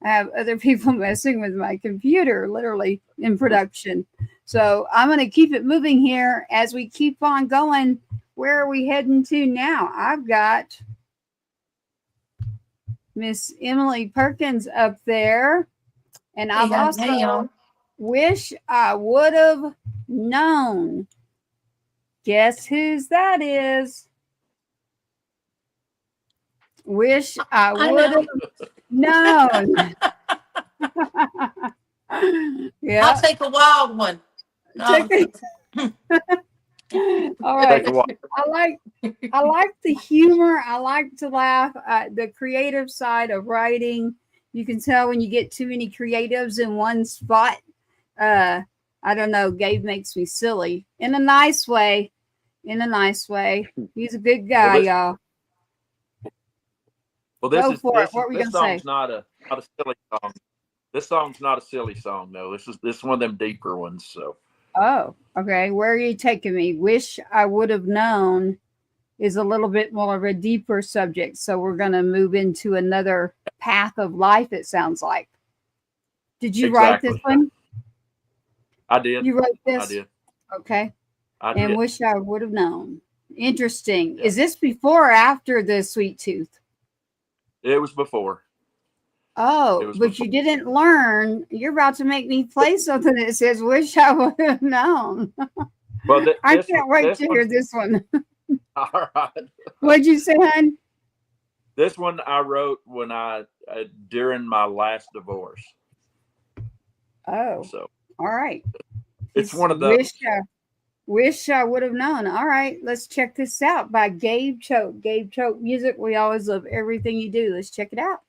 I have other people messing with my computer, literally in production. So I'm going to keep it moving here as we keep on going. Where are we heading to now? I've got Miss Emily Perkins up there. And I've also wish I would have known. Guess whose that is? Wish I would have known. Yeah. I'll take a wild one. All right. I like the humor. I like to laugh at the creative side of writing. You can tell when you get too many creatives in one spot. I don't know. Gabe makes me silly in a nice way. He's a good guy, y'all. Well, this song's not a silly song. This song's not a silly song, though. This is one of them deeper ones. So. Oh, okay. Where are you taking me? Wish I would have known is a little bit more of a deeper subject. So we're going to move into another path of life, it sounds like. Did you write this one? I did. You wrote this? I did. Okay. I did. And wish I would have known. Interesting. Yeah. Is this before or after the Sweet Tooth? It was before. Oh, but you didn't learn. You're about to make me play something that says, wish I would have known. Well, I can't wait to hear this one. All right. What'd you say, hon? This one I wrote when during my last divorce. Oh, so all right. It's one of those. Wish I would have known. All right, let's check this out by Gabe Choate. Gabe Choate music. We always love everything you do. Let's check it out.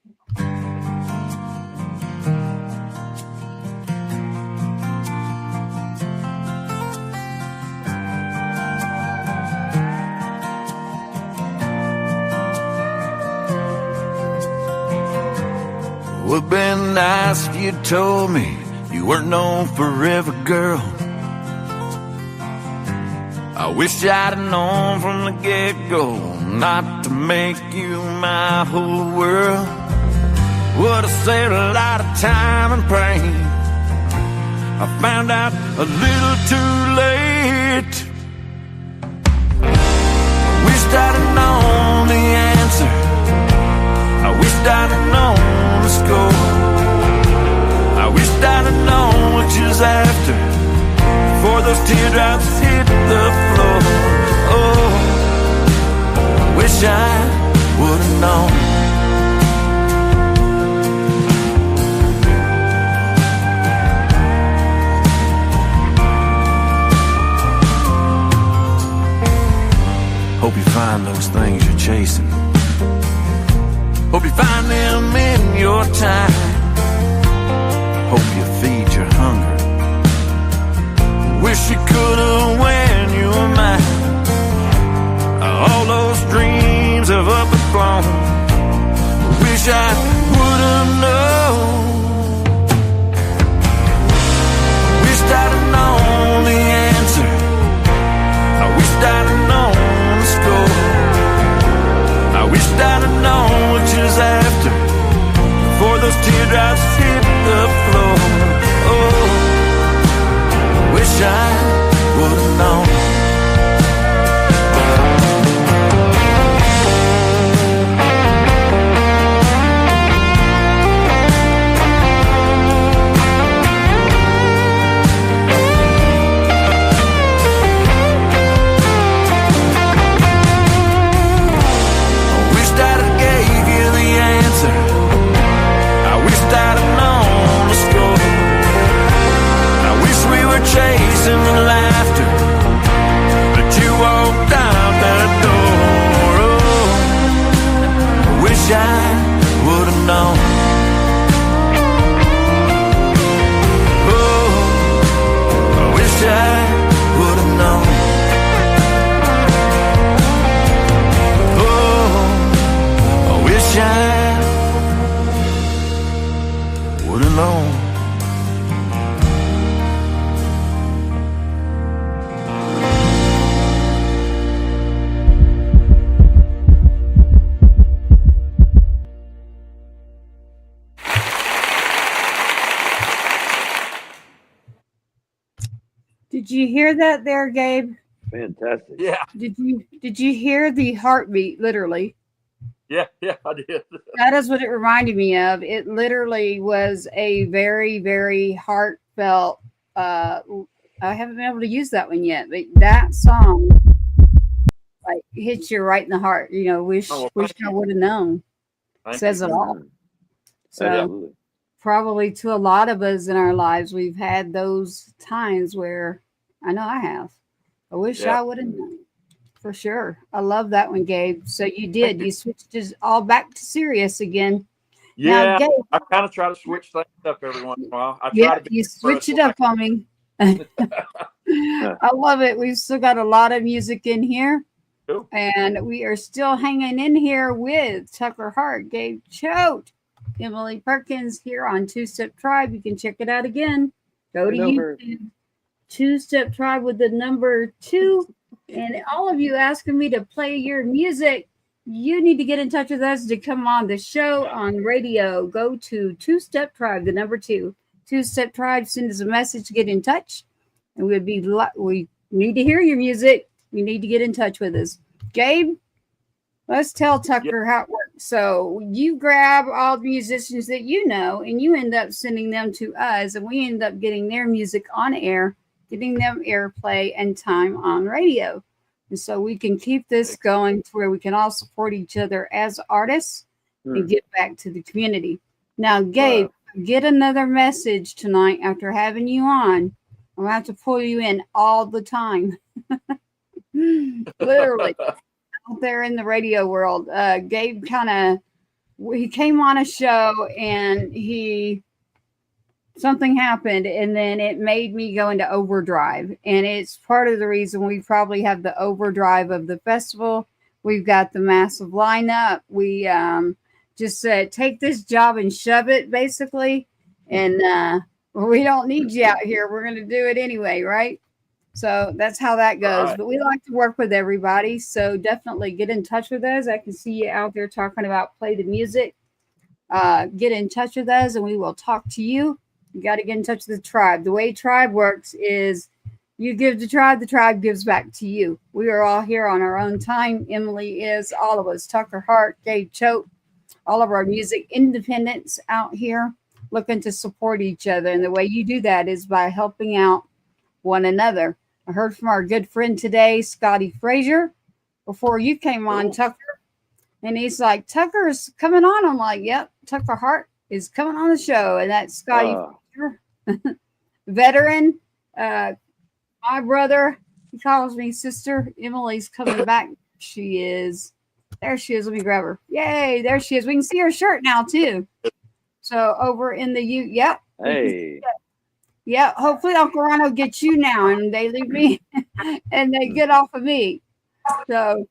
Would've been nice if you told me you weren't no forever girl. I wish I'd have known from the get-go not to make you my whole world. Would've saved a lot of time and pain I found out a little too late. I wished I'd have known the answer. I wished I'd have known the score. I wished I'd have known what you was after before those teardrops hit the floor. Oh, I wish I would have known. Hope you find those things you're chasing. Hope you find them in your time. Hope you feed your hunger. Wish you could've when you were mine. All those dreams have up and flown. Wish I would've known. Wished I'd have known the answer. I wished I'd have known the score. I wished I'd have known what you was after before those teardrops hit the floor. Oh, I wish I would have known. Chasing the laughter, but you walked out that door. Oh, I wish I would have known. Oh, I wish I would have known. Oh, I wish I would have known. Did you hear that there, Gabe? Fantastic. Yeah, Did you hear the heartbeat, literally? yeah, I did. That is what it reminded me of. It literally was a very, very heartfelt, I haven't been able to use that one yet, but that song like hits you right in the heart. You know, wish I would have known. Says it all. So Absolutely. probably to a lot of us in our lives, we've had those times where I know I have. I wish I would have known. For sure. I love that one, Gabe. So you did. You switched it all back to serious again. Yeah, now, Gabe, I kind of try to switch things up every once in a while. I try yeah, to be you switch it up on me. I love it. We've still got a lot of music in here. Cool. And we are still hanging in here with Tucker Hart, Gabe Choate, Emily Perkins here on Two Step Tribe. You can check it out again. Go to YouTube. Two Step Tribe with the number 2. And all of you asking me to play your music, you need to get in touch with us to come on the show on radio. Go to Two Step Tribe, the number 2. Two Step Tribe, send us a message to get in touch. And we need to hear your music. You need to get in touch with us. Gabe, let's tell Tucker how it works. So you grab all the musicians that you know, and you end up sending them to us, and we end up getting their music on air, getting them airplay and time on radio. And so we can keep this going to where we can all support each other as artists and get back to the community. Now, Gabe, get another message tonight after having you on. I'm going to have to pull you in all the time. Literally. Out there in the radio world. Gabe he came on a show and something happened, and then it made me go into overdrive. And it's part of the reason we probably have the overdrive of the festival. We've got the massive lineup. We just said, take this job and shove it, basically. And we don't need you out here. We're going to do it anyway, right? So that's how that goes. Right. But we like to work with everybody. So definitely get in touch with us. I can see you out there talking about play the music. Get in touch with us and we will talk to you. You got to get in touch with the tribe. The way tribe works is you give the tribe gives back to you. We are all here on our own time. Emily is, all of us, Tucker Hart, Gabe Choate, all of our music independents out here looking to support each other. And the way you do that is by helping out one another. I heard from our good friend today, Scotty Frazier, before you came on, Tucker. And he's like, Tucker is coming on. I'm like, yep, Tucker Hart is coming on the show. And that's Scotty Frazier, veteran, my brother. He calls me sister. Emily's coming back. She is. There she is. Let me grab her. Yay, there she is. We can see her shirt now, too. So over in the yep. Hey. Yeah, hopefully Uncle Ron will get you now, and they leave me, and they get off of me. So,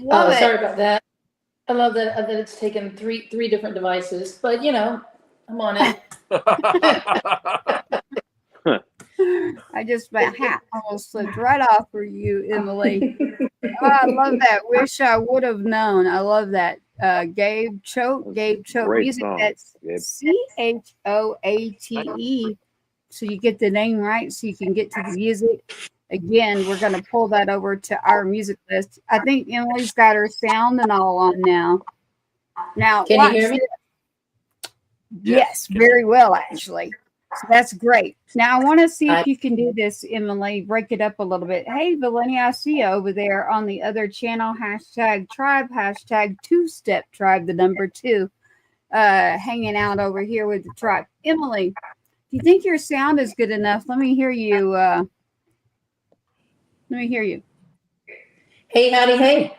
sorry about that. I love that it's taken three different devices, but you know, I'm on it. I just my hat almost slipped right off for you, Emily. Oh, I love that. Wish I would have known. I love that. Gabe Choate music. Song, That's CHOATE. So you get the name right, so you can get to the music. Again, we're going to pull that over to our music list. I think Emily's got her sound and all on now. Now, can you hear me? Yes, very well, actually. So that's great. Now, I want to see if you can do this, Emily. Break it up a little bit. Hey, Valenia, I see you over there on the other channel. #tribe, #2-step tribe, the number 2. Hanging out over here with the tribe. Emily, do you think your sound is good enough? Let me hear you. Hey, howdy, hey.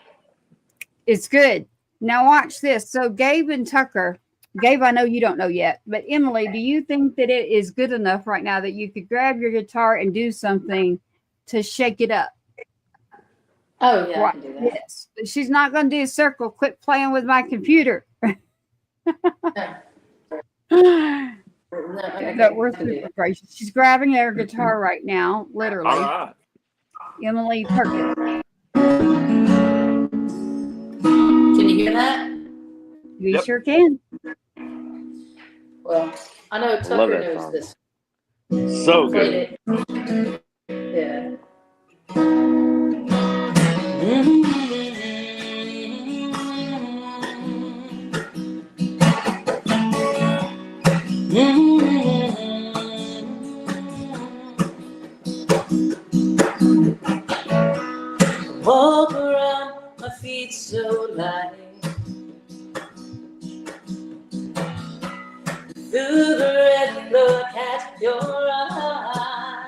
It's good. Now watch this. So Gabe and Tucker. Gabe, I know you don't know yet, but Emily, do you think that it is good enough right now that you could grab your guitar and do something to shake it up? Oh, yeah, I can do that. Yes. But she's not going to do a circle. Quit playing with my computer. We're super gracious. She's grabbing her guitar right now, literally. All right. Emily Perkins. Can you hear that? You sure can. Well, I know Tucker knows this. So good. Yeah. Walk around, my feet so light. Through the red look at your eyes.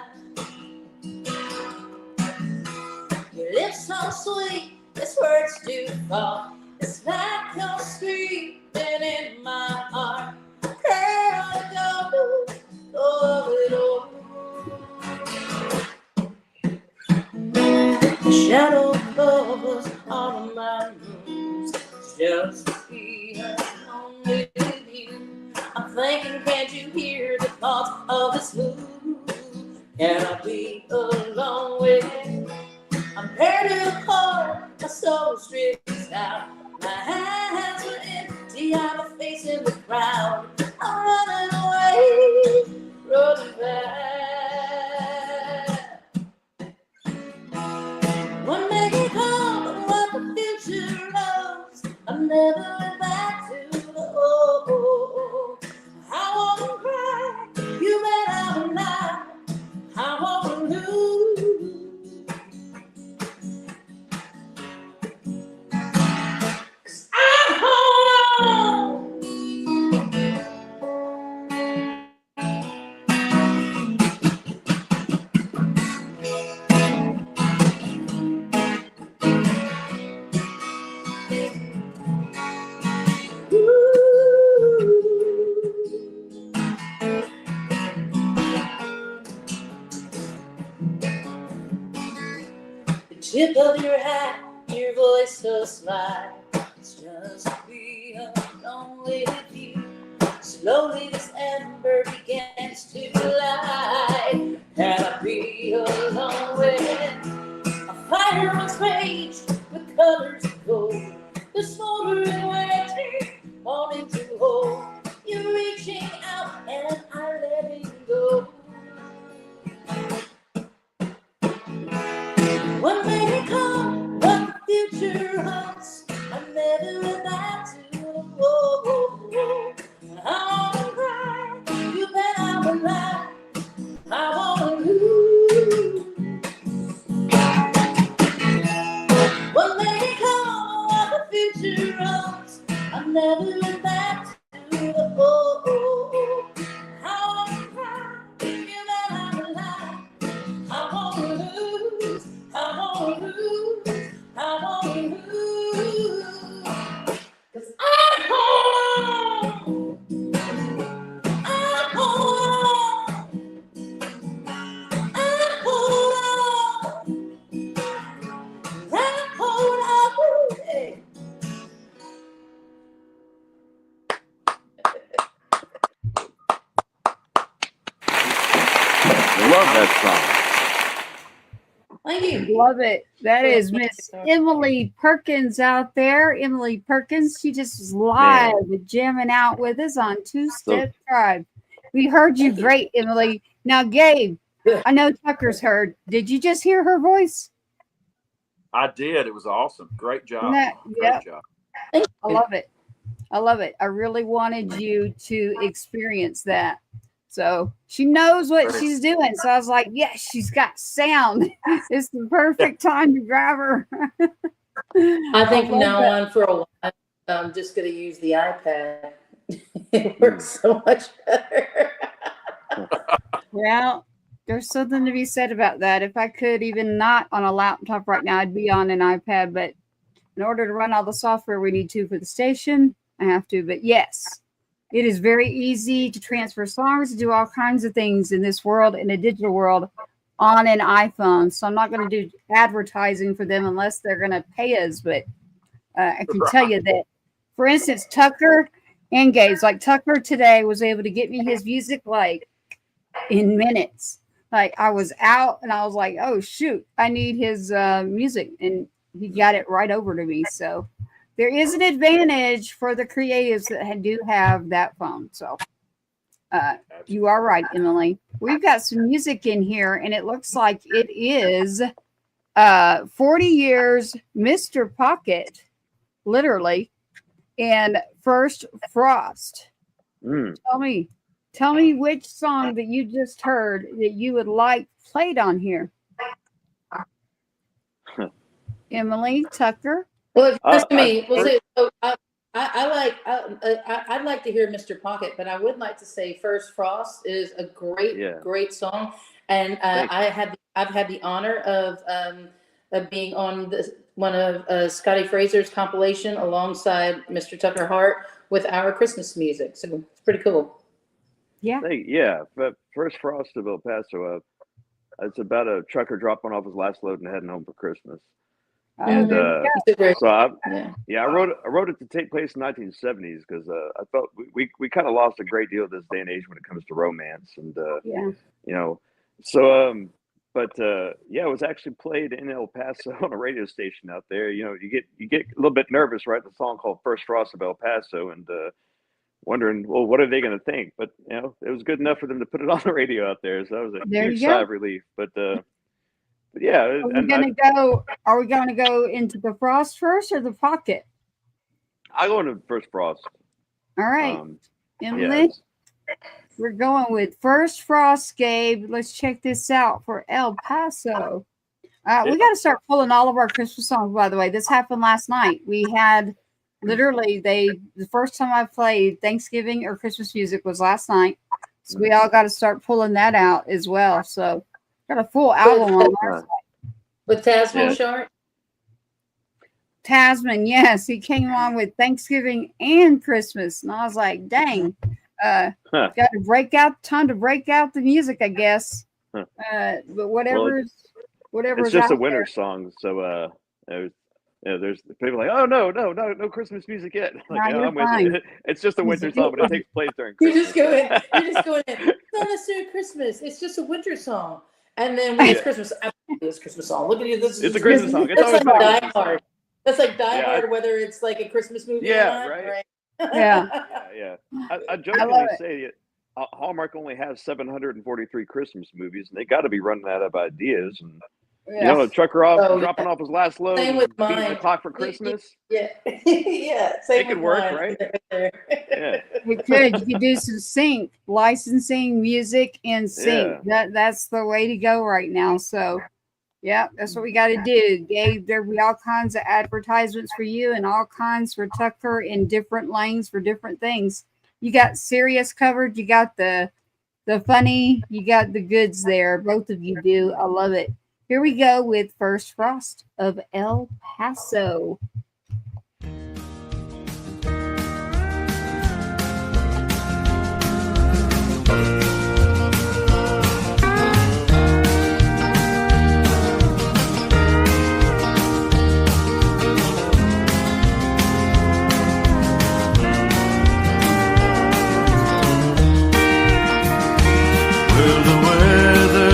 Your lips so sweet, this words do fall. It's like you're screaming in my heart. Hey, I go, it all. The shadow covers all of my moves. Just to be only with you. I'm thinking, can't you hear the thoughts of this move? Can I be alone with you? I'm ready to call, my soul strips out. My hands are empty, I'm a face in the crowd. I'm running away, running back. One day can come, but what the future holds, I'll never went back to the old. I wanna cry, you bet I will not. I wanna lose. 'Cause I hold on. The tip of your hat, your voice so sly. It's just to be alone with you. Slowly this ember begins to light. Can I be alone with a fire once rage with colors of gold? The smoldering waiting, wanting to hold. You're reaching out and Love that song. Thank you. Love it. That is Miss Emily Perkins out there. Emily Perkins, she just was live jamming out with us on Two Step Tribe. We heard you great, Emily. Now, Gabe, I know Tucker's heard. Did you just hear her voice? I did. It was awesome. Great job. Great job. I love it. I love it. I really wanted you to experience that. So she knows what she's doing. So I was like, yes, she's got sound. It's the perfect time to grab her. I think from now on for a while, I'm just going to use the iPad. It works so much better. Well, there's something to be said about that. If I could even not on a laptop right now, I'd be on an iPad. But in order to run all the software we need to for the station, I have to. But yes. It is very easy to transfer songs, to do all kinds of things in this world, in a digital world, on an iPhone. So I'm not going to do advertising for them unless they're going to pay us. But I can tell you that, for instance, Tucker and Gabe's, like Tucker today was able to get me his music like in minutes. Like I was out and I was like, oh, shoot, I need his music. And he got it right over to me. So there is an advantage for the creatives that do have that phone. So you are right, Emily. We've got some music in here, and it looks like it is 40 Years Mr. Pocket, literally, and First Frost. Tell me which song that you just heard that you would like played on here. Emily, Tucker. Well, it's to me. I'd like to hear Mr. Pocket, but I would like to say First Frost is a great song, and I've had the honor of being on one of Scotty Fraser's compilation alongside Mr. Tucker Hart with our Christmas music. So it's pretty cool. Yeah. But First Frost of El Paso, it's about a trucker dropping off his last load and heading home for Christmas. And so I wrote it to take place in 1970s because I felt we kind of lost a great deal this day and age when it comes to romance, and it was actually played in El Paso on a radio station out there. You get a little bit nervous writing a song called First Frost of El Paso and wondering, well, what are they going to think? But it was good enough for them to put it on the radio out there, so that was a huge sigh of relief. But yeah, are we going to go into the Frost first or the Pocket? I'll go into First Frost. All right, Emily, we're going with First Frost. Gabe, let's check this out for El Paso. We got to start pulling all of our Christmas songs. By the way, this happened last night. We had literally the first time I played Thanksgiving or Christmas music was last night, so we all got to start pulling that out as well. So. Got a full album on our side. With Tasman Sharp? Tasman, yes. He came on with Thanksgiving and Christmas. And I was like, dang. Got to break out the music, I guess. But whatever's it's just a winter song. So there's people like, oh no Christmas music yet. Like, I'm with you. It's just a winter song, but it takes place during Christmas. You're just going in. It's not necessarily Christmas. It's just a winter song. And then when it's Christmas, it's Christmas song. Look at you. It's a Christmas song. It's like Die Hard. That's like Die Hard, whether it's like a Christmas movie or not. Right? Yeah. I jokingly say Hallmark only has 743 Christmas movies, and they got to be running out of ideas. And a trucker dropping off his last load, same with beating mine. the clock for Christmas. Same it could work, right? You could do some licensing music and sync. That's the way to go right now. So that's what we got to do. Gabe, there'll be all kinds of advertisements for you and all kinds for Tucker in different lanes for different things. You got serious covered, you got the funny, you got the goods there. Both of you do. I love it. Here we go with First Frost of El Paso. Well, the weather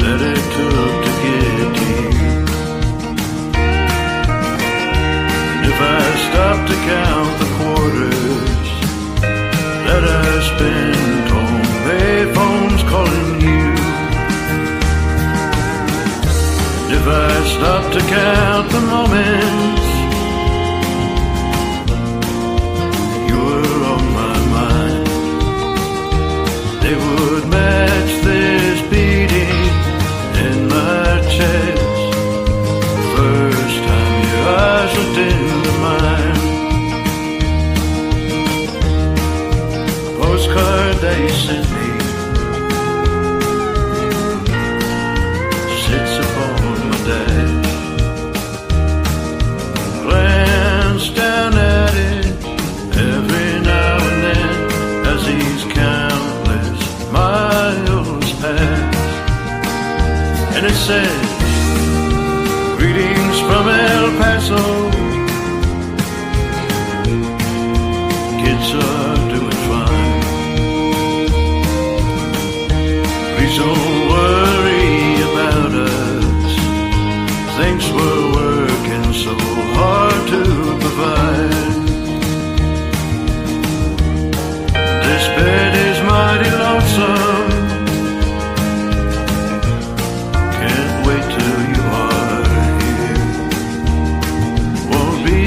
that it took to get to you. And if I stop to count the quarters that I spent on payphones calling you, and if I stop to count the moments you were on my mind, they would match this beating in my chest. First time your eyes looked into mine. Postcard that you sent me sits upon my dash. Glance down at it every now and then as these countless miles pass. And it says, greetings from El Paso. Kids are doing fine. Please don't worry about us. Things were working so hard to provide. This bed is mighty lonesome. Can't wait till you are here. Won't be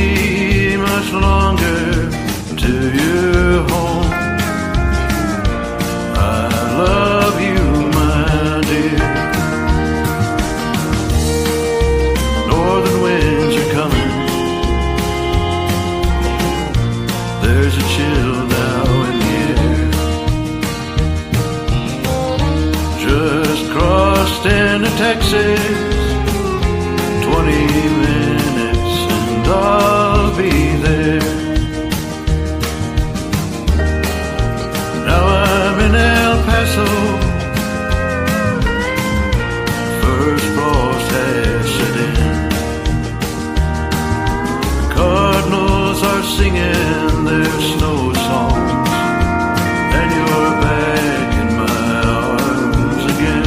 much longer till you're home. I love you, my dear. Northern winds are coming. There's a chill now in the air. Just crossed into Texas, 20 minutes and I'll be there. Now I'm in El Paso. First frost has set in. The cardinals are singing their snow songs, and you're back in my arms again.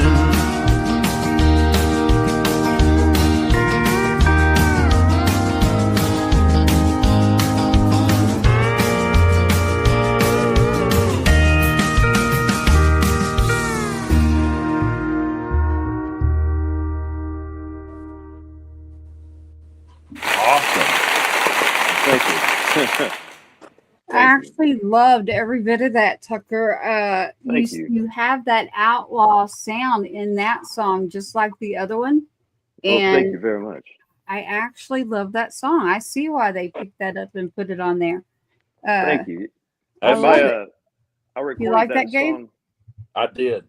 Awesome. Thank you. I actually loved every bit of that, Tucker. Thank you. You have that outlaw sound in that song, just like the other one. Well, And thank you very much. I actually love that song. I see why they picked that up and put it on there. Thank you. I love it. I recorded You like that that, Gabe? song. I did.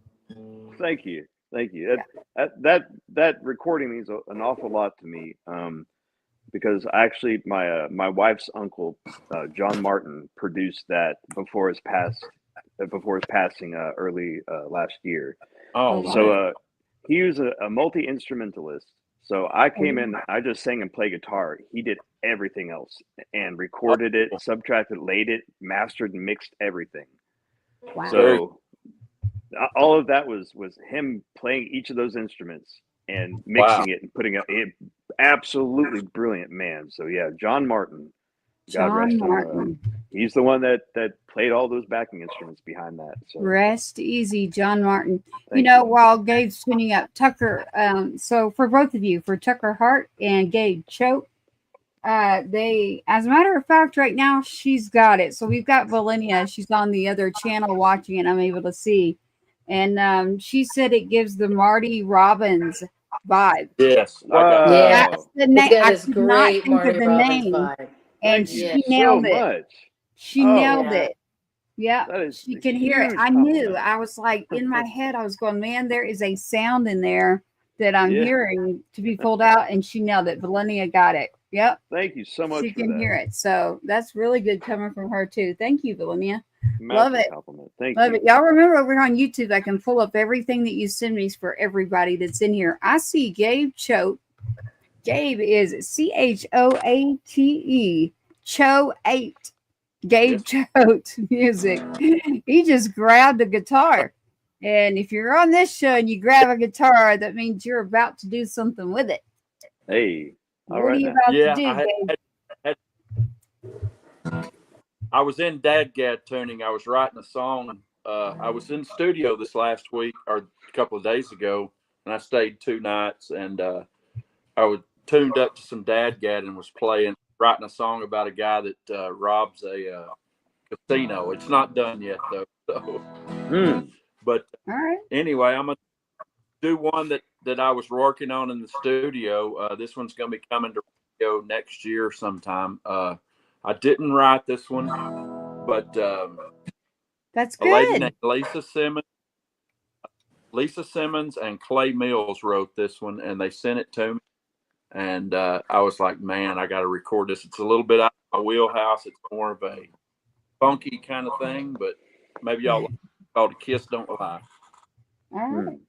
Thank you. That recording means an awful lot to me. Because actually my wife's uncle, John Martin, produced that before his passing early last year. Oh, So he was a multi-instrumentalist. So I came in, I just sang and played guitar. He did everything else and recorded it, subtracted, laid it, mastered, and mixed everything. Wow. So all of that was him playing each of those instruments and mixing it and putting it. Absolutely brilliant man. So yeah, John Martin. John Martin. He's the one that played all those backing instruments behind that. So Rest easy, John Martin. Thank you. you. While Gabe's tuning up, Tucker. So for both of you, for Tucker Hart and Gabe Choate, they, as a matter of fact, right now she's got it. So we've got Valenia. She's on the other channel watching it. I'm able to see, and she said it gives the Marty Robbins vibe. yes. Wow. That's the name. That I is could not great, think Marty of the Robbins name, vibe. and Thank she you nailed so it. much. She Oh, nailed yeah. it. Yeah, That is she a can hear it. huge I knew. compliment. I was like, in my head, I was going, man, there is a sound in there that I'm Yeah. hearing to be pulled out, and she nailed it. Valenia got it. Yep. Thank you so much She for can that. hear it. So that's really good coming from her too. Thank you, Valenia. Massive Love it. compliment. Thank Love you. it. Y'all remember over on YouTube, I can pull up everything that you send me for everybody that's in here. I see Gabe Choate. Gabe is Choate. Choate. Gabe Choate music. He just grabbed the guitar. And if you're on this show and you grab a guitar, that means you're about to do something with it. Hey. What are you about to do, Gabe? I was in Dadgad tuning. I was writing a song. I was in studio this last week or a couple of days ago, and I stayed 2 nights. And I was tuned up to some Dadgad and was writing a song about a guy that robs a casino. It's not done yet, though. So. But all right. Anyway, I'm gonna do one that I was working on in the studio. This one's gonna be coming to radio next year sometime. I didn't write this one, but that's good. A lady good. named Lisa Simmons and Clay Mills wrote this one, and they sent it to me. And I was like, man, I got to record this. It's a little bit out of my wheelhouse. It's more of a funky kind of thing, but maybe y'all called "A Kiss Don't Lie." All right.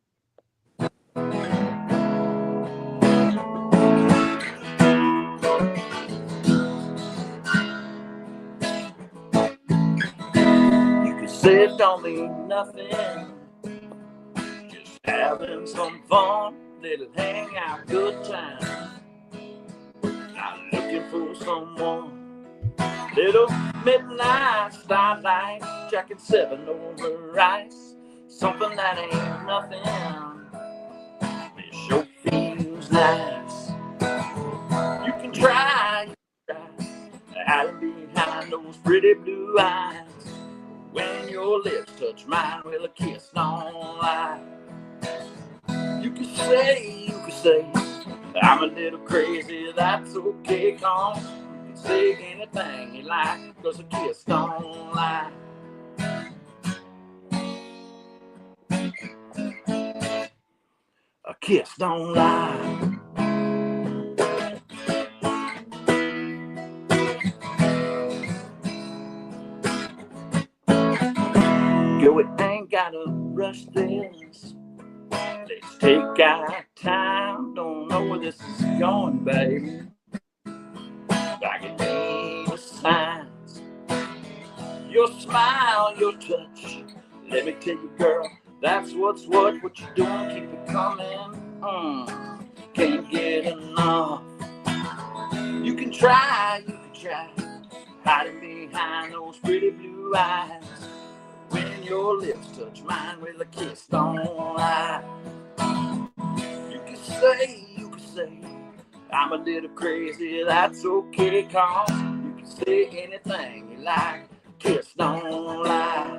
You can say it don't mean nothing, just having some fun, little hangout, good time. Not looking for someone, little midnight starlight, Jacket 7 over ice, something that ain't nothing. It sure feels nice. You can try, hiding behind those pretty blue eyes. When your lips touch mine, well, a kiss don't lie. You can say, I'm a little crazy, that's okay, come. You can say anything you like, 'cause a kiss don't lie. A kiss don't lie. Yo, it ain't gotta rush this. Let's take our time. Don't know where this is going, baby. I can read the signs. Your smile, your touch. Let me tell you, girl, that's what's what you doing. Keep it coming. Can't get enough. You can try, hiding behind those pretty blue eyes. When your lips touch mine, well, a kiss don't lie. You can say, I'm a little crazy, that's okay, 'cause you can say anything you like. Kiss don't lie.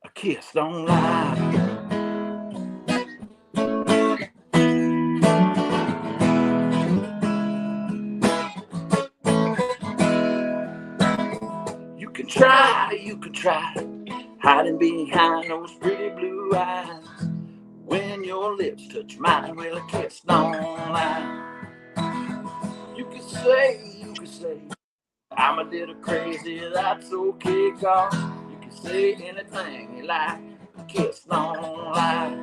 A kiss don't lie. You can try, hiding behind those pretty blue eyes. When your lips touch mine, well, a kiss don't lie. You can say, I'm a little crazy, that's okay, 'cause you can say anything you like. A kiss don't lie.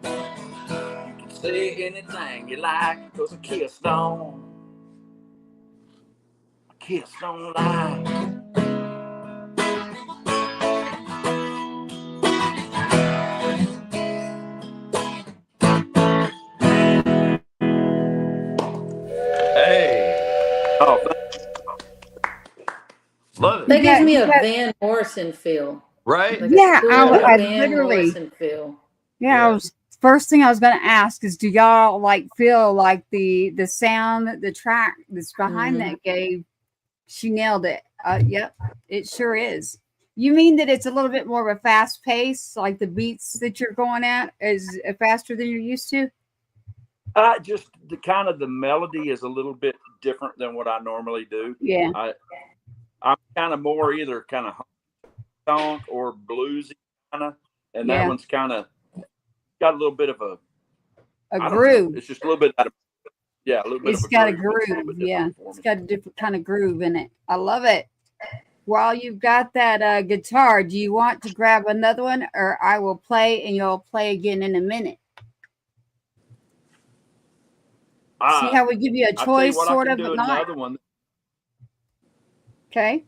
You can say anything you like, 'cause a kiss don't lie. Oh, love it. That gives me a Van Morrison feel. Right? Like yeah, I Van literally Morrison feel. Yeah, first thing I was going to ask is, do y'all like feel like the sound, the track that's behind that Gabe? She nailed it. Yep, it sure is. You mean that it's a little bit more of a fast pace, like the beats that you're going at is faster than you're used to? Just the melody is a little bit different than what I normally do. Yeah. I'm kind of more either kind of honk or bluesy kind of, and that one's kind of got a little bit of a groove. It's just a little bit out of a little bit. It's got a groove. Yeah, it's got a different kind of groove in it. I love it. While you've got that guitar, do you want to grab another one, or I will play and you'll play again in a minute? See how we give you a choice, sort of, but not. One. Okay.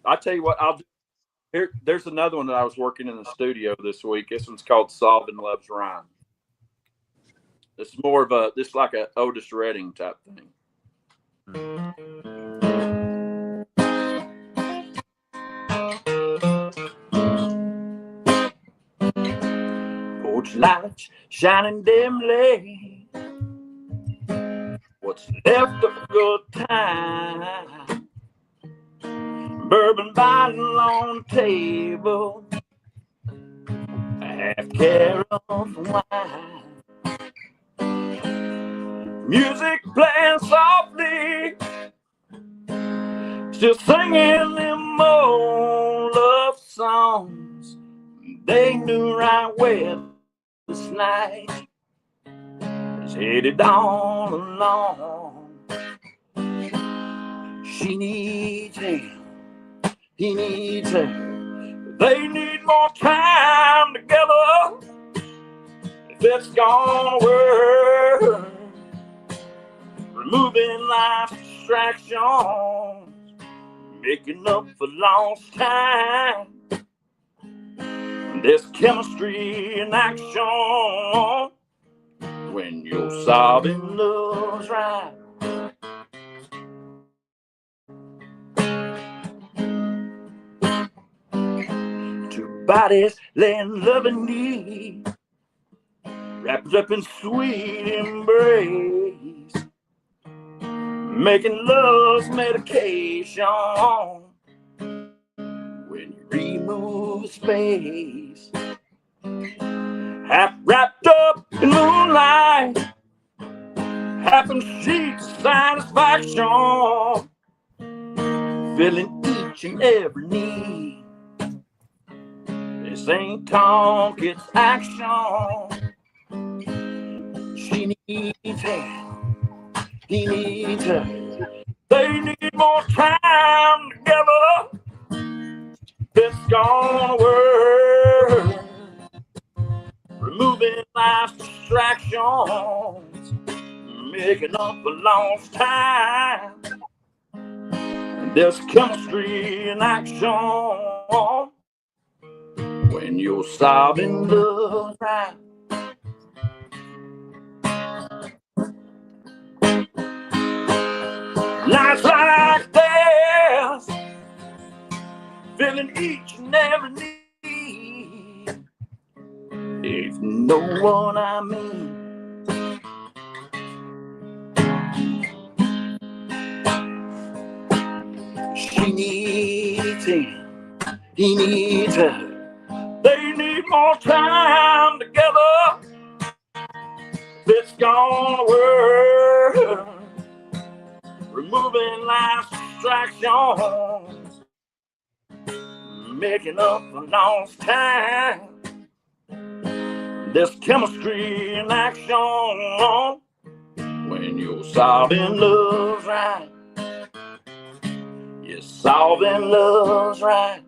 I tell you what, I'll do. Here, there's another one that I was working in the studio this week. This one's called Solving Love's Rhyme. It's more of a, this like a Otis Redding type thing. Porch lights shining dimly. What's left of a good time? Bourbon bottle on the table. A half carrot of wine. Music playing softly. Still singing them old love songs. They knew right where this night is headed all along. She needs him, he needs her. They need more time together. If it's gonna work, removing life's distractions, making up for lost time. There's chemistry in action when you're solving love's rhyme. Two bodies laying love and need, wrapped up in sweet embrace, making love's medication when you remove space. Half wrapped up in moonlight, half in sheets of satisfaction, filling each and every need. This ain't talk, it's action. She needs him, he needs her. They need more time together. It's gonna work. Removing life's distractions, making up for lost time. There's chemistry in action when you're solving love's rhyme. Nights like this, filling each and every need. If you know what I mean. She needs him, he needs her. They need more time together. It's gonna work. Removing life's distractions, making up for lost time. There's chemistry in action when you're solving love's rhyme. You're solving love's rhyme.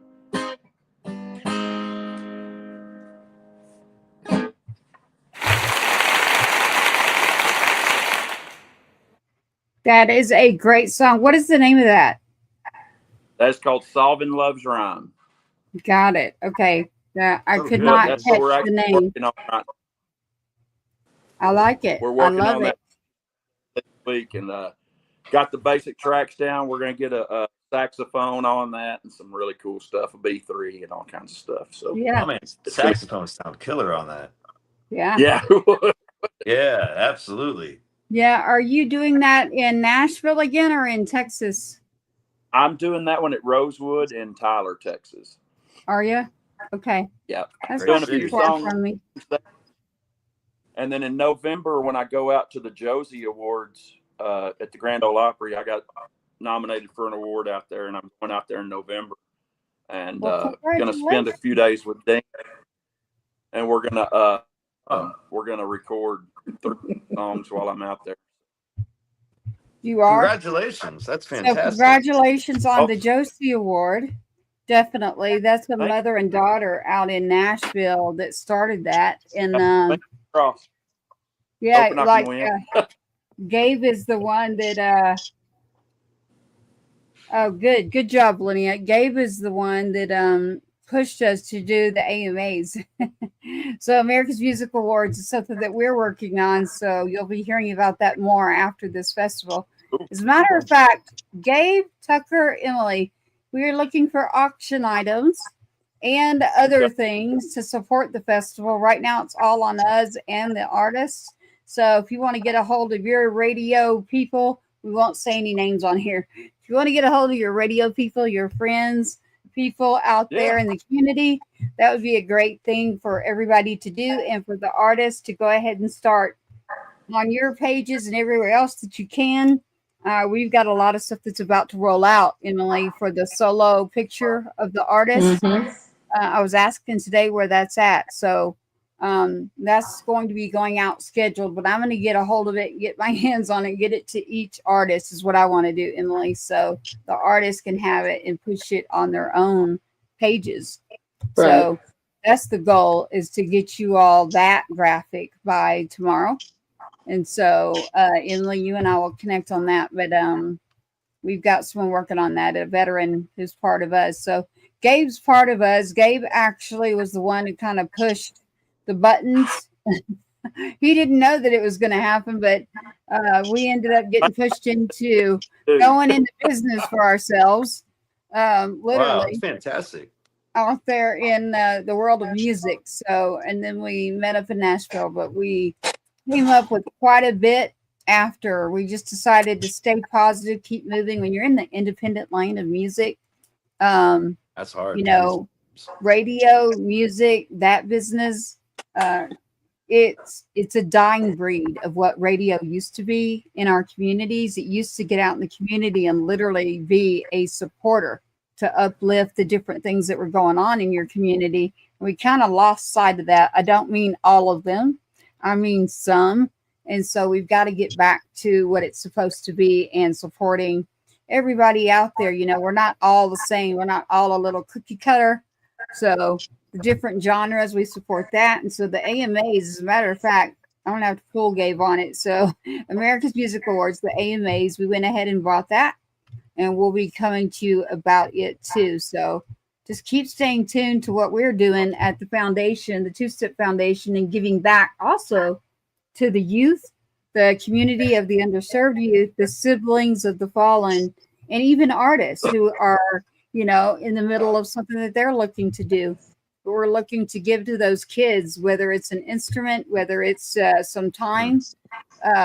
That is a great song. What is the name of that? That's called Solving Love's Rhyme. Got it. Okay. I could good. not That's catch what we're the name. right. I like it. We're working I love on it. that this week and got the basic tracks down. We're going to get a saxophone on that and some really cool stuff, a B3 and all kinds of stuff. So yeah, I mean, saxophones sound killer on that. Yeah. Yeah, absolutely. Yeah. Are you doing that in Nashville again or in Texas? I'm doing that one at Rosewood in Tyler, Texas. Are you? Okay. Yeah. That's Doing not a few too far songs. from me. And then in November, when I go out to the Josie Awards at the Grand Ole Opry, I got nominated for an award out there, and I'm going out there in November. And going to spend a few days with Dan, and we're gonna record 3 songs while I'm out there. You are? Congratulations. That's fantastic. So congratulations on the Josie Award. Definitely. That's a mother and daughter out in Nashville that started that. And yeah, like Gabe is the one that Oh, good job, Linnea. Gabe is the one that pushed us to do the AMAs. So America's Music Awards is something that we're working on. So you'll be hearing about that more after this festival. As a matter of fact, Gabe, Tucker, Emily, we are looking for auction items and other things to support the festival. Right now, it's all on us and the artists. So if you want to get a hold of your radio people, we won't say any names on here. If you want to get a hold of your radio people, your friends, people out there in the community, that would be a great thing for everybody to do, and for the artists to go ahead and start on your pages and everywhere else that you can. We've got a lot of stuff that's about to roll out, Emily, for the solo picture of the artist. I was asking today where that's at. So that's going to be going out scheduled, but I'm going to get a hold of it, get my hands on it, get it to each artist is what I want to do, Emily. So the artist can have it and push it on their own pages. Right. So that's the goal, is to get you all that graphic by tomorrow. And so Emily, you and I will connect on that. But we've got someone working on that, a veteran who's part of us. So Gabe's part of us. Gabe actually was the one who kind of pushed the buttons. He didn't know that it was going to happen, but we ended up getting pushed into going into business for ourselves. Literally. Wow, that's fantastic. Out there in the world of music. So, and then we met up in Nashville, but we came up with quite a bit after. We just decided to stay positive, keep moving. When you're in the independent lane of music, that's hard. You know, radio, music, that business, it's a dying breed of what radio used to be in our communities. It used to get out in the community and literally be a supporter to uplift the different things that were going on in your community. We kind of lost sight of that. I don't mean all of them. I mean some. And so we've got to get back to what it's supposed to be and supporting everybody out there. You know, we're not all the same. We're not all a little cookie cutter. So the different genres, we support that. And so the AMAs, as a matter of fact, I don't have to pull Gabe on it. So America's Music Awards, the AMAs, we went ahead and bought that. And we'll be coming to you about it too. So just keep staying tuned to what we're doing at the foundation, the Two Step Foundation, and giving back also to the youth, the community of the underserved youth, the siblings of the fallen, and even artists who are, you know, in the middle of something that they're looking to do. We're looking to give to those kids, whether it's an instrument, whether it's some time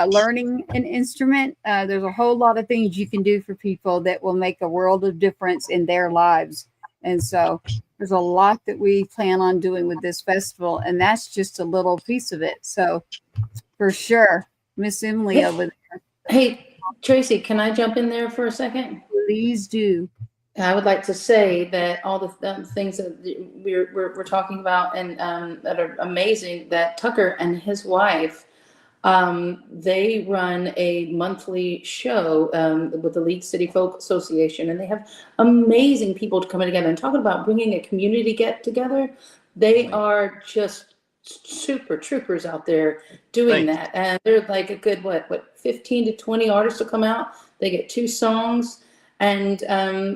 learning an instrument. There's a whole lot of things you can do for people that will make a world of difference in their lives. And so there's a lot that we plan on doing with this festival, and that's just a little piece of it. So for sure, Miss Emily over there. Hey, Tracy, can I jump in there for a second? Please do. I would like to say that all the things that we're talking about and that are amazing, that Tucker and his wife, they run a monthly show with the League City Folk Association, and they have amazing people coming together and talking about bringing a community get together. They are just super troopers out there doing that, and they're like a good what 15 to 20 artists will come out. They get 2 songs. And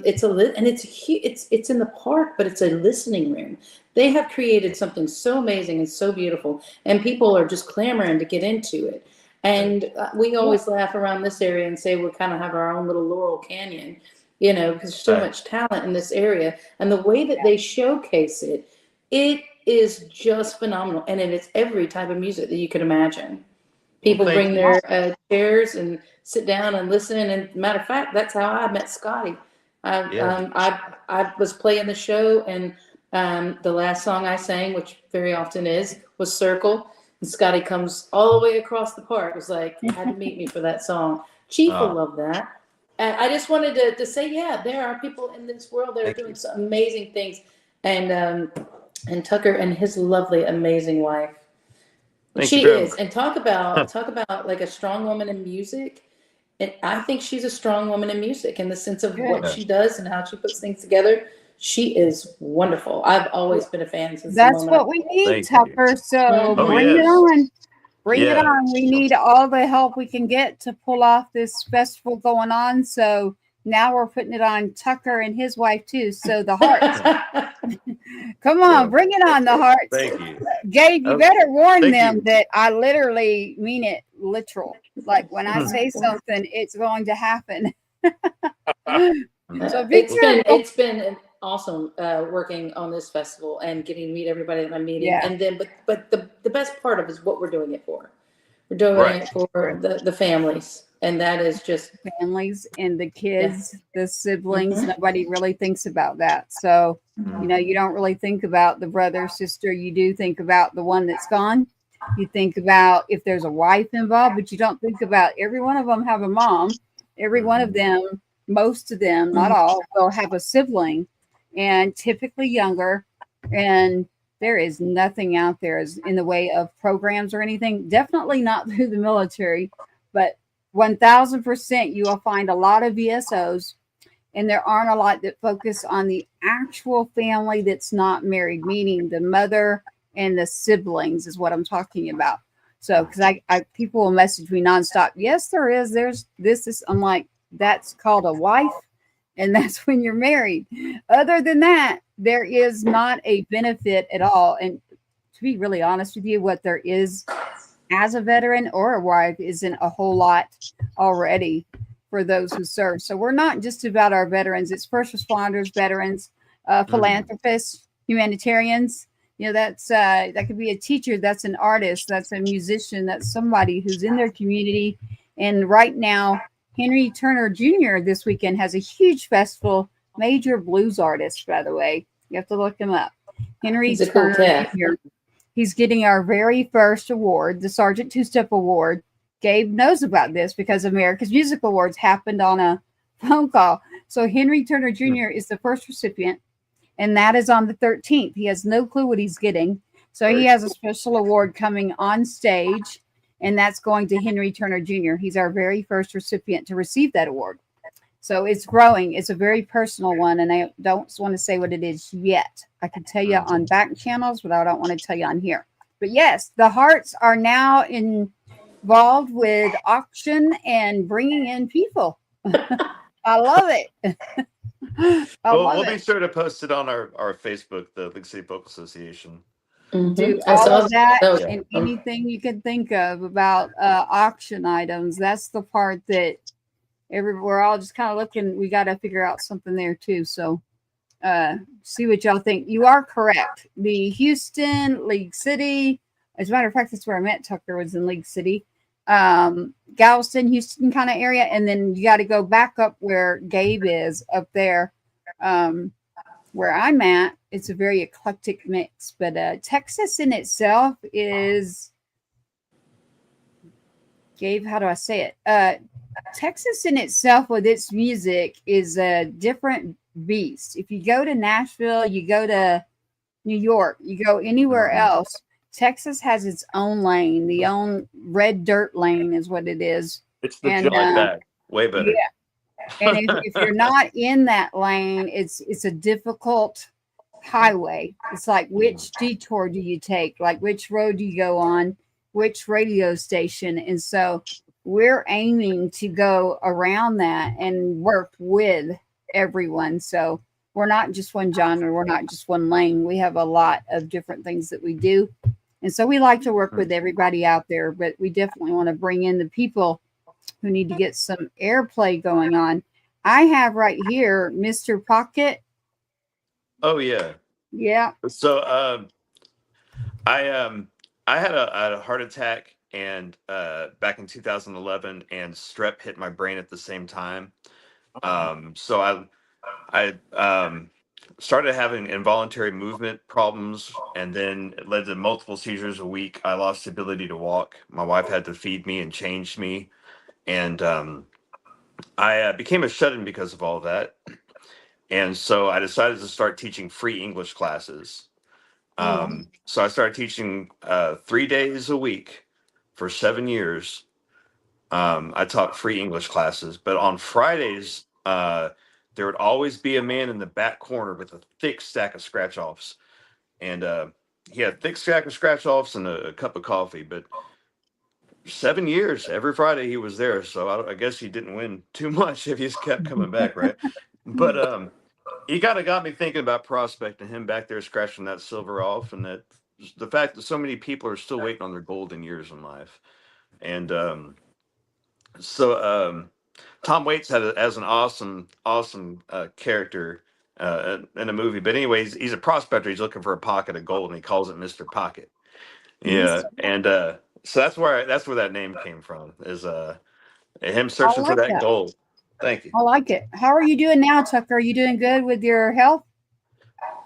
it's in the park, but it's a listening room. They have created something so amazing and so beautiful, and people are just clamoring to get into it. And we always laugh around this area and say we kind of have our own little Laurel Canyon, you know, because there's so much talent in this area. And the way that they showcase it, it is just phenomenal. And it's every type of music that you could imagine. People bring their chairs and sit down and listen. And matter of fact, that's how I met Scotty. I was playing the show, and the last song I sang, which very often was Circle. And Scotty comes all the way across the park. It was like, you had to meet me for that song. Chief will love that. And I just wanted to say, yeah, there are people in this world that are doing some amazing things. And Tucker and his lovely, amazing wife. She is. And talk about like a strong woman in music. And I think she's a strong woman in music in the sense of what she does and how she puts things together. She is wonderful. I've always been a fan since that's what we need, Tucker. So bring it on. Bring it on. We need all the help we can get to pull off this festival going on. So Now we're putting it on Tucker and his wife too. So the Harts, come on, bring it on, the Harts. Thank you, Gabe. You better warn them you. that I literally mean it literal. Like when I say something, it's going to happen. So it's been awesome working on this festival and getting to meet everybody that I'm meeting. Yeah. And then, but the best part of it is what we're doing it for. We're doing it for the families. And that is just families and the kids, the siblings. Nobody really thinks about that. So, you know, you don't really think about the brother, sister. You do think about the one that's gone. You think about if there's a wife involved, but you don't think about every one of them have a mom. Every one of them, most of them, not all, will have a sibling, and typically younger. And there is nothing out there in the way of programs or anything. Definitely not through the military, but 1000% you will find a lot of VSOs, and there aren't a lot that focus on the actual family that's not married, meaning the mother and the siblings is what I'm talking about. So, because I people will message me nonstop. Yes, there is. There's this. I'm like, that's called a wife, and that's when you're married. Other than that, there is not a benefit at all. And to be really honest with you, what there is as a veteran or a wife isn't a whole lot already for those who serve. So we're not just about our veterans. It's first responders, veterans, philanthropists, humanitarians. You know, that's that could be a teacher, that's an artist, that's a musician, that's somebody who's in their community. And right now, Henry Turner Jr. this weekend has a huge festival, major blues artist, by the way. You have to look him up. Henry Turner Jr. He's getting our very first award, the Sergeant Two-Step Award. Gabe knows about this because America's Music Awards happened on a phone call. So Henry Turner Jr. is the first recipient, and that is on the 13th. He has no clue what he's getting. So he has a special award coming on stage, and that's going to Henry Turner Jr. He's our very first recipient to receive that award. So it's growing. It's a very personal one, and I don't want to say what it is yet. I can tell you on back channels, but I don't want to tell you on here. But yes, the Harts are now involved with auction and bringing in people. I love it. We'll be sure to post it on our Facebook, the League City Folk Association. Do all of that and anything you can think of about auction items. That's the part that we're all just kind of looking. We got to figure out something there too. So see what y'all think. You are correct. The Houston, League City, as a matter of fact, that's where I met Tucker, was in League City, Galveston, Houston kind of area. And then you got to go back up where Gabe is up there. Where I'm at, it's a very eclectic mix, but Texas in itself is, Gabe, how do I say it? Texas in itself with its music is a different beast. If you go to Nashville, you go to New York, you go anywhere else, Texas has its own lane. The own red dirt lane is what it is. It's the like that. Way better. Yeah. And if you're not in that lane, it's a difficult highway. It's like, which detour do you take? Like, which road do you go on? Which radio station? And so we're aiming to go around that and work with everyone. So we're not just one genre. We're not just one lane. We have a lot of different things that we do. And so we like to work with everybody out there, but we definitely want to bring in the people who need to get some airplay going on. I have right here Mr. Pocket. Oh yeah. Yeah. So I had a heart attack and back in 2011, and strep hit my brain at the same time. So I started having involuntary movement problems, and then it led to multiple seizures a week. I lost the ability to walk. My wife had to feed me and change me. And I became a shut-in because of all that. And so I decided to start teaching free English classes. So I started teaching 3 days a week for 7 years. I taught free English classes, but on Fridays, there would always be a man in the back corner with a thick stack of scratch-offs. And he had a thick stack of scratch-offs and a cup of coffee, but 7 years. Every Friday he was there. So I guess he didn't win too much if he just kept coming back, right? But he kind of got me thinking about prospecting, him back there scratching that silver off, and that the fact that so many people are still waiting on their golden years in life. And Tom Waits has an awesome character in a movie. But anyways, he's a prospector. He's looking for a pocket of gold, and he calls it Mr. Pocket. Yeah, and so that's where that name came from. Is him searching for that gold. Thank you. I like it. How are you doing now, Tucker? Are you doing good with your health?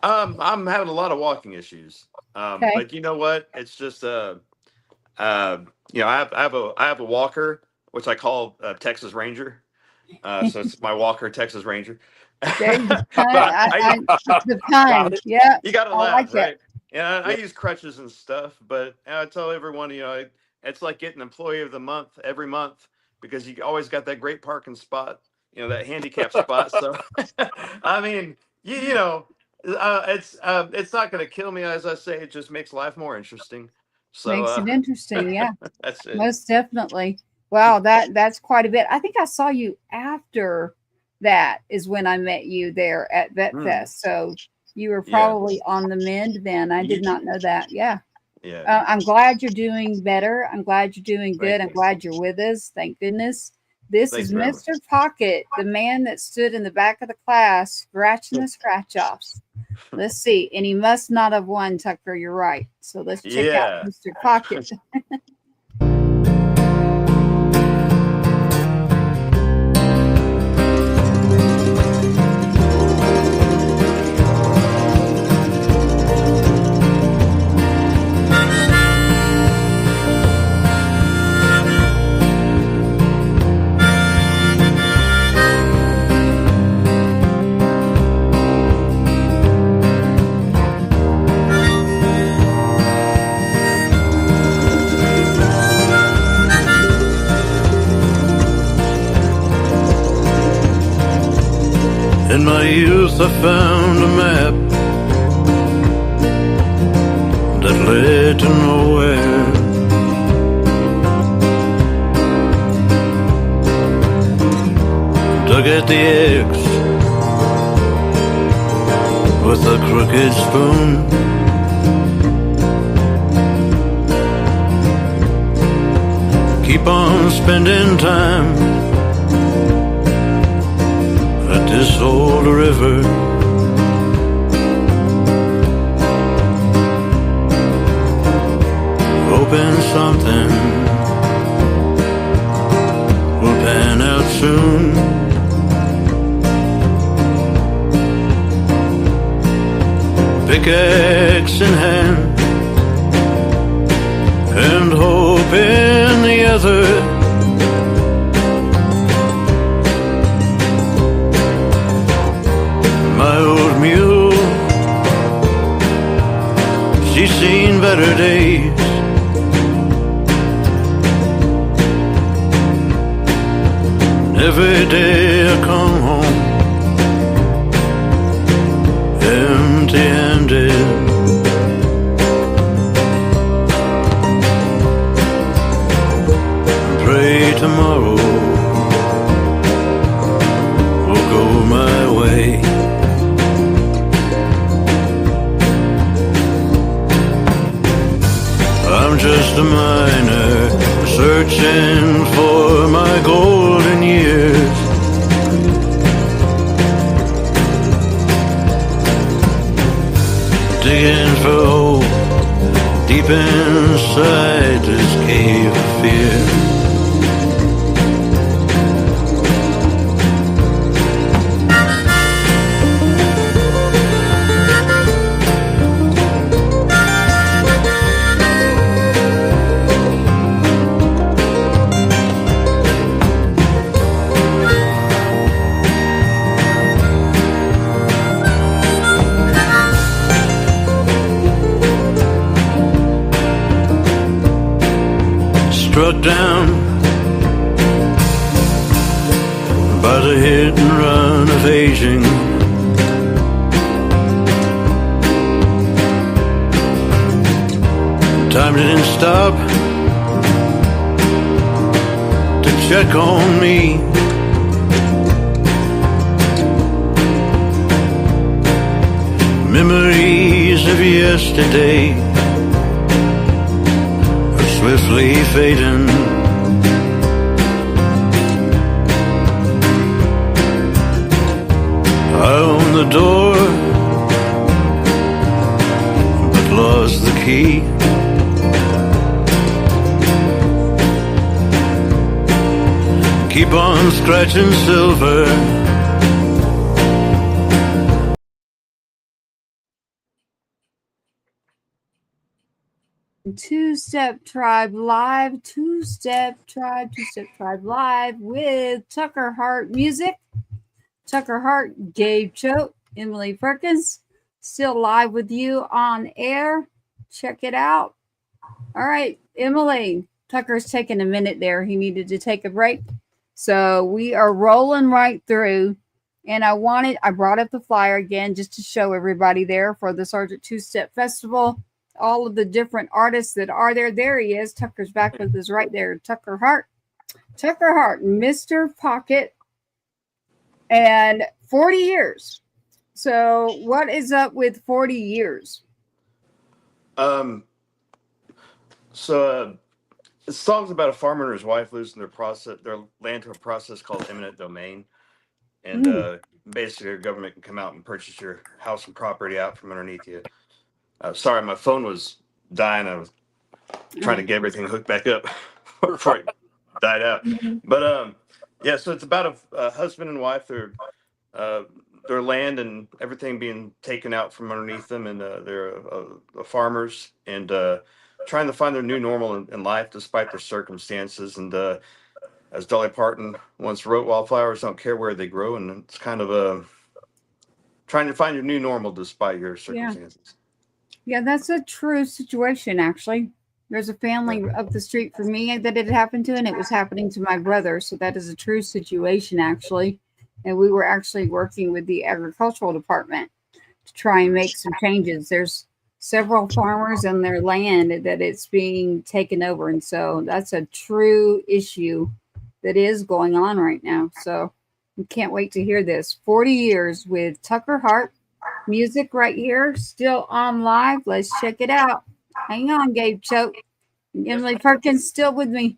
I'm having a lot of walking issues. Okay. But you know what? It's just I have a walker, which I call Texas Ranger. So it's my walker, Texas Ranger. The pun. Yeah. You got to laugh, right? Yeah, I use crutches and stuff, but I tell everyone, it's like getting employee of the month every month, because you always got that great parking spot, that handicap spot. So, I mean, it's not going to kill me, as I say. It just makes life more interesting. So makes it interesting, yeah. That's it. Most definitely. Wow, that's quite a bit. I think I saw you after that is when I met you there at Vet Fest. So you were probably on the mend then. I did not know that. Yeah. Yeah. I'm glad you're doing better. I'm glad you're doing good. I'm glad you're with us. Thank goodness. This is Mr. Pocket, the man that stood in the back of the class scratching the scratch offs. Let's see. And he must not have won, Tucker. You're right. So let's check out Mr. Pocket. In my youth I found a map that led to nowhere. Dug at the X with a crooked spoon. Keep on spending time this old river. Hoping something will pan out soon. Pickaxe in hand and hope in the other. My old mule, she's seen better days. Every day I come home empty-handed. Pray tomorrow will go my way. I'm just a miner searching for my golden years. Digging for hope deep inside this cave of fear. Struck down by the hit and run of aging. Time didn't stop check on me. Memories of yesterday are swiftly fading. I own the door, but lost the key. Keep on scratching silver. Two-Step Tribe Live, Two-Step Tribe Live with Tucker Hart music. Tucker Hart, Gabe Choate, Emily Perkins, still live with you on air. Check it out. All right, Emily, Tucker's taking a minute there. He needed to take a break. So we are rolling right through. And I brought up the flyer again just to show everybody there for the Sergeant Two-Step Festival. All of the different artists that are there. There he is. Tucker's back with us right there. Tucker Hart, Mr. Pocket, and 40 years. So what is up with 40 years? The song's about a farmer and his wife losing their land to a process called eminent domain. And basically your government can come out and purchase your house and property out from underneath you. Sorry, my phone was dying. I was trying to get everything hooked back up before it died out. But yeah, so it's about a husband and wife. Their land and everything being taken out from underneath them, and they're farmers and trying to find their new normal in life despite their circumstances. And as Dolly Parton once wrote, "Wildflowers don't care where they grow," and it's kind of trying to find your new normal despite your circumstances. Yeah, that's a true situation, actually. There's a family up the street from me that it happened to, and it was happening to my brother. So that is a true situation, actually. And we were actually working with the agricultural department to try and make some changes. There's several farmers and their land that it's being taken over. And so that's a true issue that is going on right now. So we can't wait to hear this. 40 years with Tucker Hart. Music right here, still on live. Let's check it out. Hang on, Gabe Choate. Emily Perkins still with me.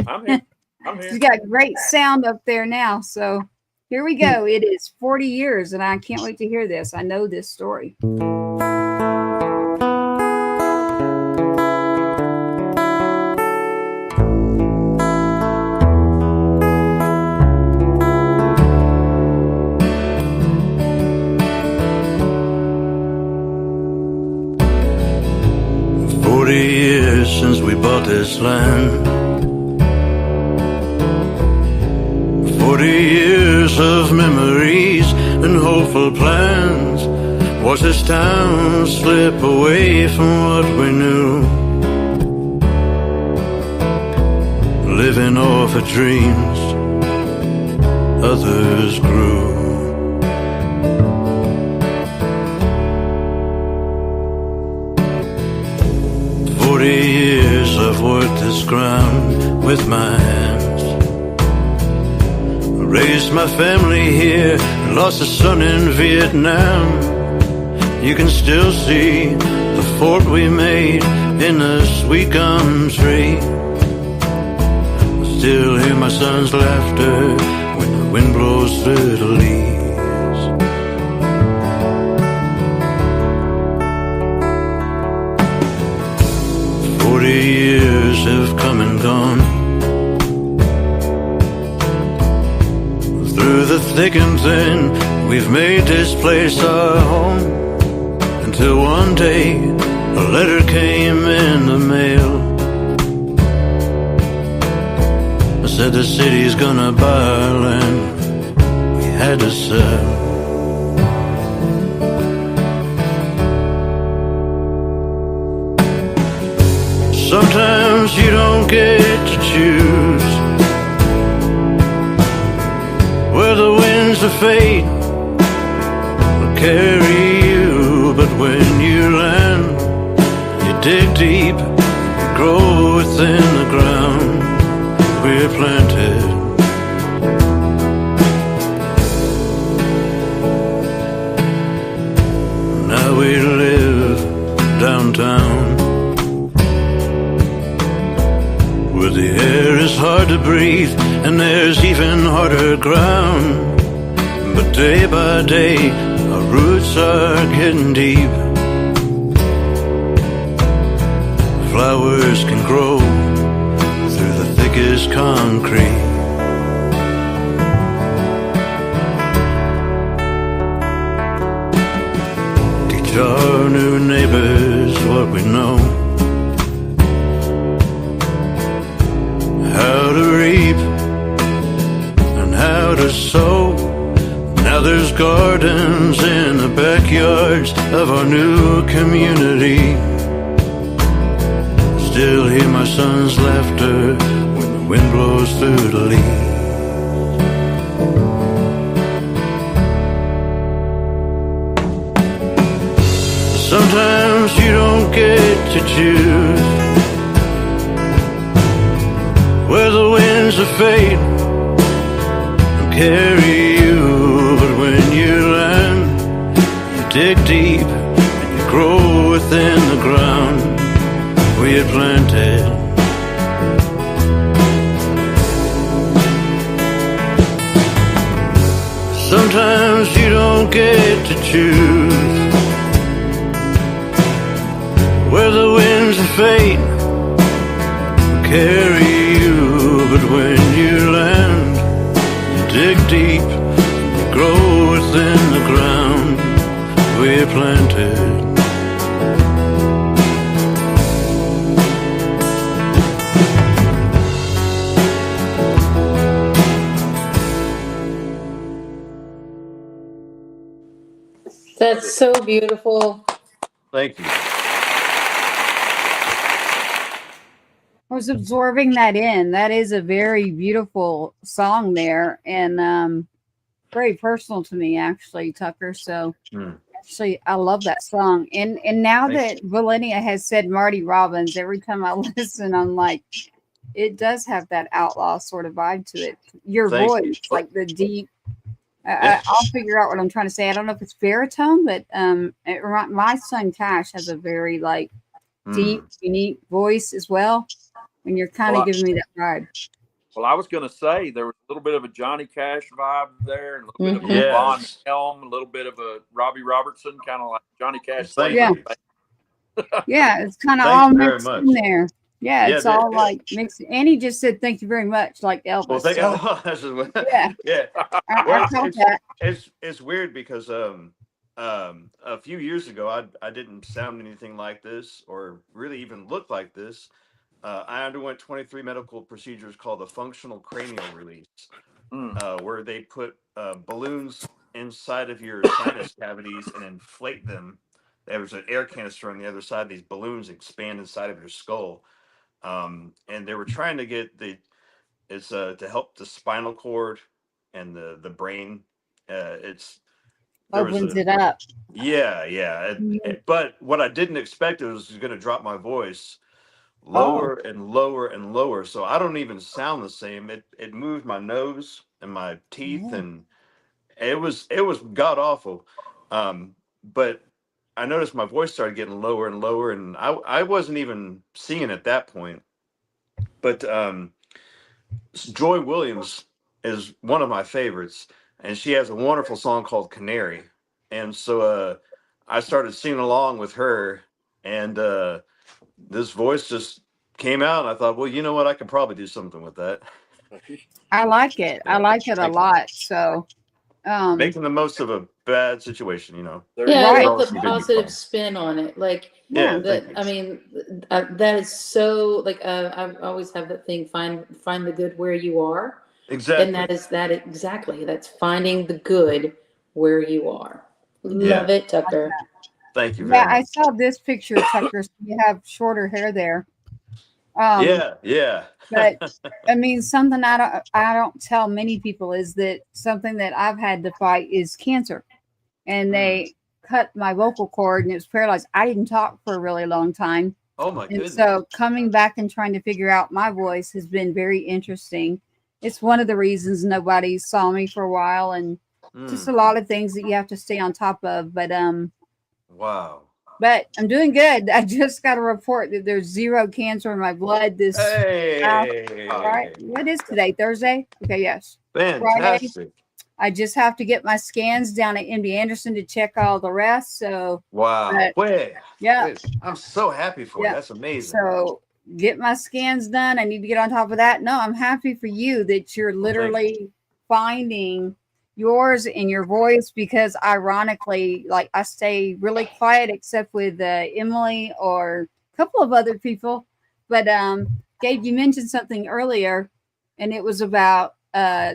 I'm here. She's got great sound up there now. So here we go. It is 40 years, and I can't wait to hear this. I know this story. 40 years since we bought this land. 40 years of memories and hopeful plans. Watch this town slip away from what we knew. Living off of dreams others grew. Years I've worked this ground with my hands. Raised my family here, lost a son in Vietnam. You can still see the fort we made in the sweet gum tree. Still hear my son's laughter when the wind blows through the leaves. 40 years have come and gone. Through the thick and thin, we've made this place our home. Until one day, a letter came in the mail. I said the city's gonna buy our land we had to sell. Sometimes you don't get to choose where the winds of fate will carry you. But when you land, you dig deep, grow within the ground. we're planted. Now we live downtown, where the air is hard to breathe and there's even harder ground. But day by day, our roots are getting deep. Flowers can grow through the thickest concrete. Teach our new neighbors what we know, how to reap and how to sow. Now there's gardens in the backyards of our new community. Still hear my son's laughter when the wind blows through the leaves. Sometimes you don't get to choose where the winds of fate carry you, but when you land, you dig deep and you grow within the ground we had planted. Sometimes you don't get to choose where the winds of fate carry you, but when you land, dig deep, you grow within the ground we're planted. That's so beautiful. Thank you. I was absorbing that in. That is a very beautiful song there, and very personal to me, actually, Tucker. So, actually, I love that song. And now that Valenia has said Marty Robbins, every time I listen, I'm like, it does have that outlaw sort of vibe to it. Your voice, like the deep. I'll figure out what I'm trying to say. I don't know if it's baritone, but my son Cash has a very deep, unique voice as well. And you're kind of giving me that vibe. Well, I was going to say there was a little bit of a Johnny Cash vibe there, and a little bit of a Von Helm, a little bit of a Robbie Robertson, kind of like Johnny Cash. Yeah, it's kind of all mixed in there. Yeah, it's all like mixed. And he just said, "Thank you very much," like Elvis. Well, thank you. Yeah. It's weird because a few years ago I didn't sound anything like this or really even look like this. I underwent 23 medical procedures called a functional cranial release, where they put balloons inside of your sinus cavities and inflate them. There was an air canister on the other side. These balloons expand inside of your skull, and they were trying to get to help the spinal cord and the brain. Opens it up. Yeah. But what I didn't expect, it was going to drop my voice lower and lower and lower, so I don't even sound the same. It moved my nose and my teeth, and it was god awful. But I noticed my voice started getting lower and lower, and I wasn't even singing at that point. But Joy Williams is one of my favorites, and she has a wonderful song called Canary, and so I started singing along with her, and this voice just came out, and I thought, well, you know what? I could probably do something with that. I like it. I like it a lot. So, making the most of a bad situation, you know. Yeah, I love the positive spin on it. Like, I mean, that is so. Like, I always have that thing: find the good where you are. Exactly. And that is that exactly. That's finding the good where you are. Love it, Tucker. Thank you very much. I saw this picture, Tucker. So you have shorter hair there. Yeah. But I mean, something I don't tell many people is that something that I've had to fight is cancer, and they cut my vocal cord and it was paralyzed. I didn't talk for a really long time. Oh my And goodness. so coming back and trying to figure out my voice has been very interesting. It's one of the reasons nobody saw me for a while, and just a lot of things that you have to stay on top of. But wow. But I'm doing good. I just got a report that there's 0 cancer in my blood this right. What is today? Thursday? Okay, yes. Fantastic. Friday. I just have to get my scans down at MD Anderson to check all the rest. So wow. Yeah. I'm so happy for you. That's amazing. So get my scans done. I need to get on top of that. No, I'm happy for you that you're literally finding yours in your voice, because ironically, like, I stay really quiet except with Emily or a couple of other people. But Gabe, you mentioned something earlier, and it was about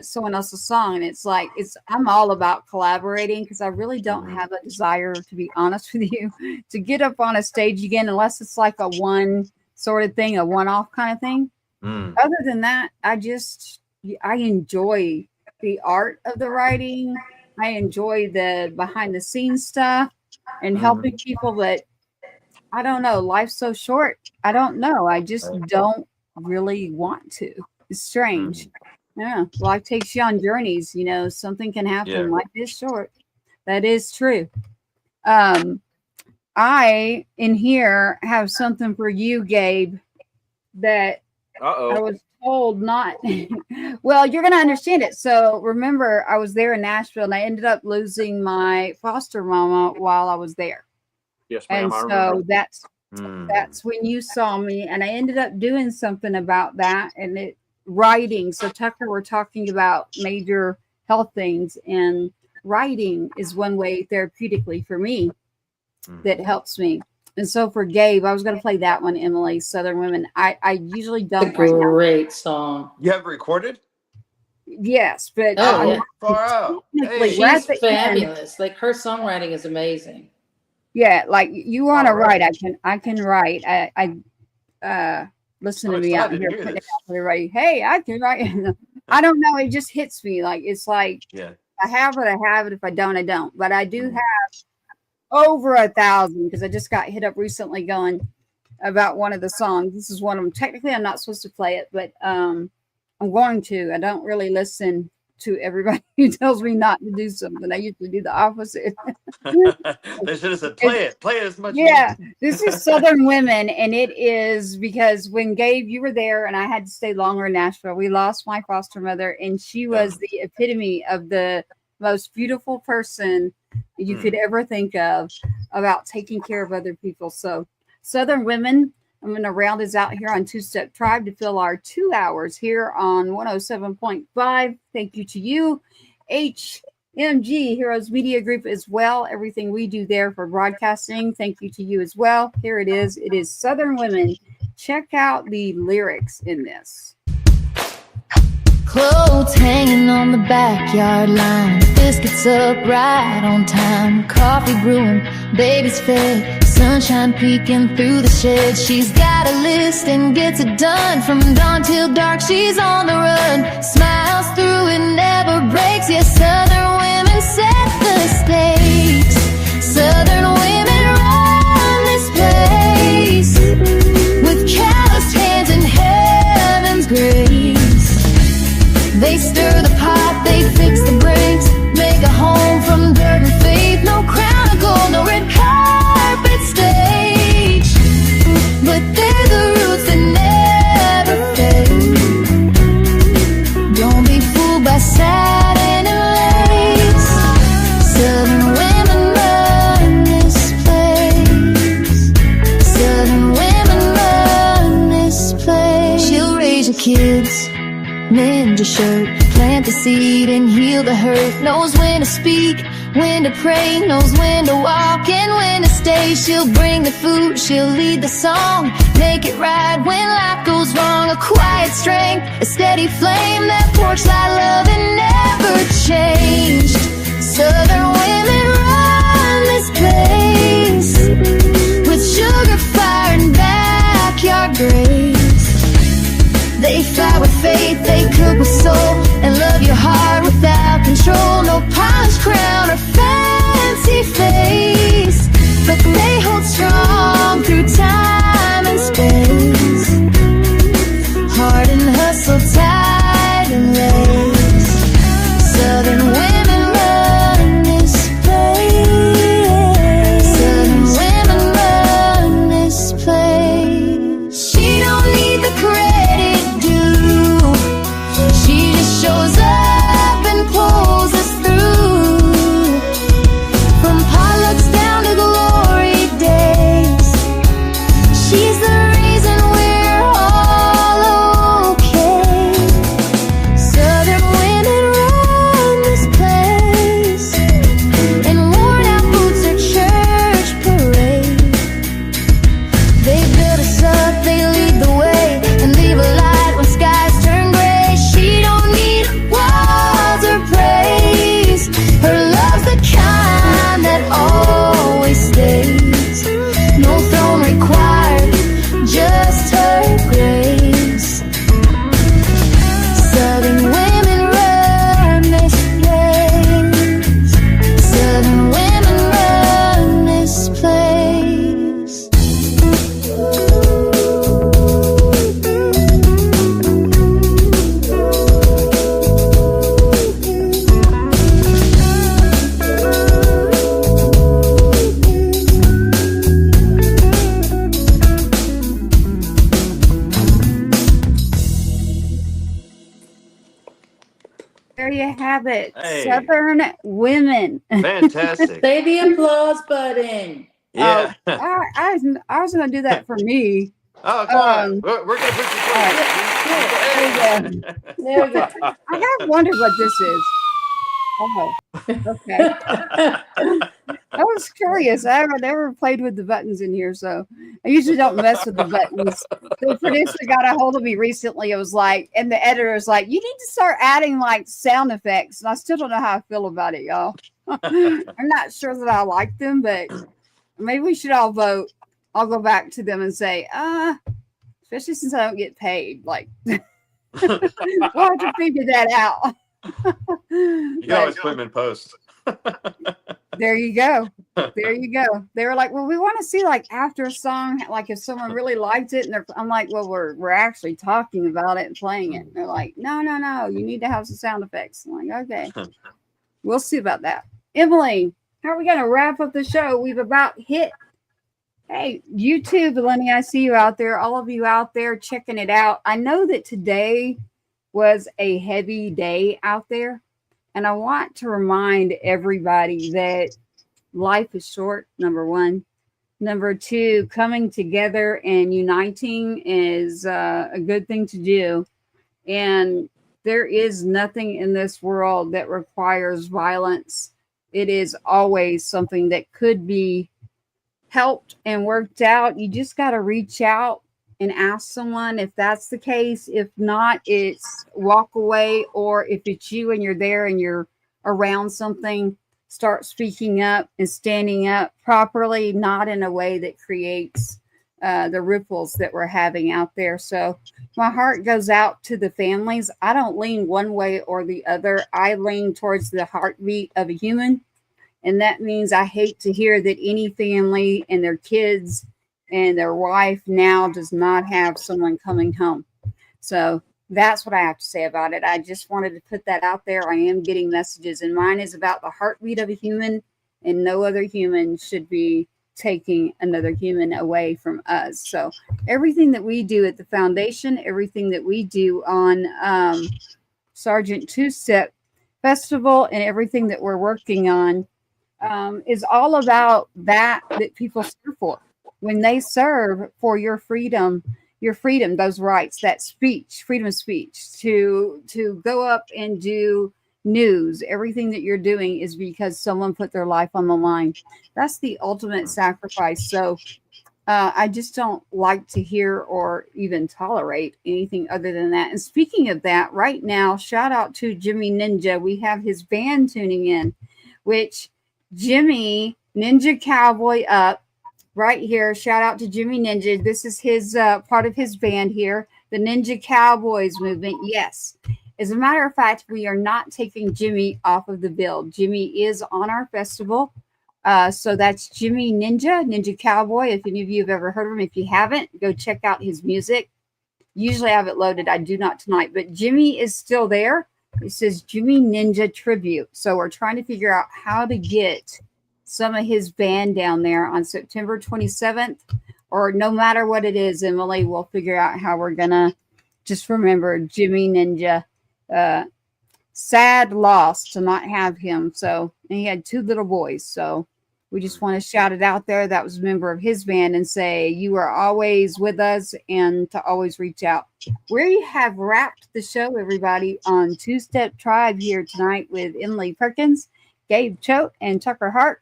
someone else's song, and it's like I'm all about collaborating, because I really don't have a desire, to be honest with you, to get up on a stage again unless it's like a one sort of thing, a one-off kind of thing. Other than that, I enjoy the art of the writing. I enjoy the behind the scenes stuff and helping people, but I don't know, life's so short. I don't know. I just don't really want to. It's strange. Yeah, life takes you on journeys. You know, something can happen. Yeah. Life is short. That is true. I in here have something for you, Gabe, that I was told not. Well, you're going to understand it. So remember, I was there in Nashville, and I ended up losing my foster mama while I was there. Yes, ma'am. And so that's when you saw me, and I ended up doing something about that, and writing. So Tucker, we're talking about major health things, and writing is one way therapeutically for me that helps me. And so for Gabe, I was going to play that one, Emily, Southern Women. I usually don't. It's a great song. You have it recorded? Yes, but far out. Hey, she's fabulous. Like, her songwriting is amazing. Yeah, like, you want to write, I can write. I listen to me out here putting it out for everybody. Hey, I can write. I don't know. It just hits me. Like, it's like, I have it. I have it. If I don't, I don't. But I do have over 1,000, because I just got hit up recently going about one of the songs. This is one of them. Technically, I'm not supposed to play it, but I'm going to. I don't really listen to everybody who tells me not to do something. I usually do the opposite. They should have said, play it as much. Yeah, this is Southern Women, and it is because when Gabe, you were there, and I had to stay longer in Nashville. We lost my foster mother, and she was the epitome of the most beautiful person you could ever think of, about taking care of other people. So Southern Women, I'm going to round us out here on Two Step Tribe to fill our 2 hours here on 107.5. Thank you to you, HMG Heroes Media Group, as well. Everything we do there for broadcasting. Thank you to you as well. Here it is. It is Southern Women. Check out the lyrics in this. Clothes hanging on the backyard line, biscuits up right on time, coffee brewing, baby's fed, sunshine peeking through the shed. She's got a list and gets it done, from dawn till dark she's on the run, smiles through it, never breaks. Yes, Southern women set the stakes. Southern women run this place, with calloused hands and heaven's grace. They stir the pot, they fix the breaks, make a home from dirt and faith. No crown of gold, no red carpet stage, but they're the roots that never fade. Don't be fooled by satin and lace. Southern women run this place. Southern women run this place. She'll raise your kids, mend your shirt, plant the seed and heal the hurt. Knows when to speak, when to pray, knows when to walk and when to stay. She'll bring the food, she'll lead the song, make it right when life goes wrong. A quiet strength, a steady flame, that porch light love that never changed. Southern women run this place, with sugar, fire, and backyard grace. They fly with faith, they cook with soul, and love your heart without control. No polished crown or fancy face, but they hold strong through time and you have it. Hey. Southern women. Fantastic. Say the applause button. Yeah. I was going to do that for me. Oh, come on. We're going to put you There we go. I have wondered what this is. Oh, okay. I was curious. I haven't ever played with the buttons in here, so I usually don't mess with the buttons. The producer got a hold of me recently. It was like, and the editor was like, "You need to start adding like sound effects." And I still don't know how I feel about it, y'all. I'm not sure that I like them, but maybe we should all vote. I'll go back to them and say, especially since I don't get paid. Like, we'll have to figure that out. You can always put them in post. There you go. There you go. They were like, well, we want to see like after a song, like if someone really liked it. And I'm like, well, we're actually talking about it and playing it. And they're like, no, you need to have some sound effects. I'm like, okay, we'll see about that. Emily, how are we going to wrap up the show? We've about hit. Hey, YouTube, Lenny, I see you out there. All of you out there checking it out. I know that today was a heavy day out there. And I want to remind everybody that life is short, number one. Number two, coming together and uniting is a good thing to do. And there is nothing in this world that requires violence. It is always something that could be helped and worked out. You just got to reach out and ask someone if that's the case. If not, it's walk away. Or if it's you and you're there and you're around something, start speaking up and standing up properly, not in a way that creates the ripples that we're having out there. So my heart goes out to the families. I don't lean one way or the other. I lean towards the heartbeat of a human. And that means I hate to hear that any family and their kids and their wife now does not have someone coming home. So that's what I have to say about it. I just wanted to put that out there. I am getting messages, and mine is about the heartbeat of a human, and no other human should be taking another human away from us. So everything that we do at the foundation, everything that we do on Sergeant Two-Step Festival, and everything that we're working on is all about that people serve for. When they serve for your freedom, those rights, that speech, freedom of speech, to go up and do news, everything that you're doing is because someone put their life on the line. That's the ultimate sacrifice. So I just don't like to hear or even tolerate anything other than that. And speaking of that, right now, shout out to Jimmy Ninja. We have his band tuning in, which Jimmy Ninja Cowboy Up right here. Shout out to Jimmy Ninja. This is his part of his band here, the Ninja Cowboys movement. Yes. As a matter of fact, we are not taking Jimmy off of the bill. Jimmy is on our festival. So that's Jimmy Ninja Cowboy. If any of you have ever heard of him, if you haven't, go check out his music. Usually I have it loaded. I do not tonight, but Jimmy is still there. It says Jimmy Ninja Tribute. So we're trying to figure out how to get some of his band down there on September 27th, or no matter what it is, Emily, we'll figure out how we're going to just remember Jimmy Ninja. Sad loss to not have him. So, and he had two little boys. So we just want to shout it out there. That was a member of his band, and say you are always with us and to always reach out. We have wrapped the show, everybody, on Two-Step Tribe here tonight with Emily Perkins, Gabe Choate, and Tucker Hart,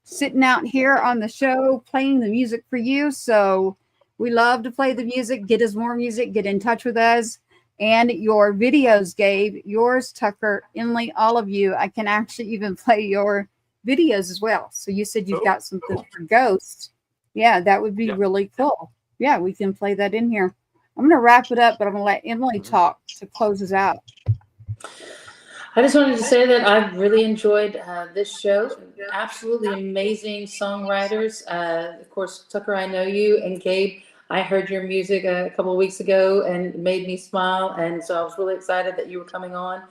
sitting out here on the show playing the music for you. So we love to play the music. Get us more music. Get in touch with us. And your videos, Gabe, yours, Tucker, Emily, all of you. I can actually even play your videos as well. So you said you've got something for Ghost. Yeah, that would be really cool. Yeah, we can play that in here. I'm going to wrap it up, but I'm going to let Emily talk to close us out. I just wanted to say that I've really enjoyed this show. Absolutely amazing songwriters. Of course, Tucker, I know you, and Gabe, I heard your music a couple of weeks ago and it made me smile. And so I was really excited that you were coming on.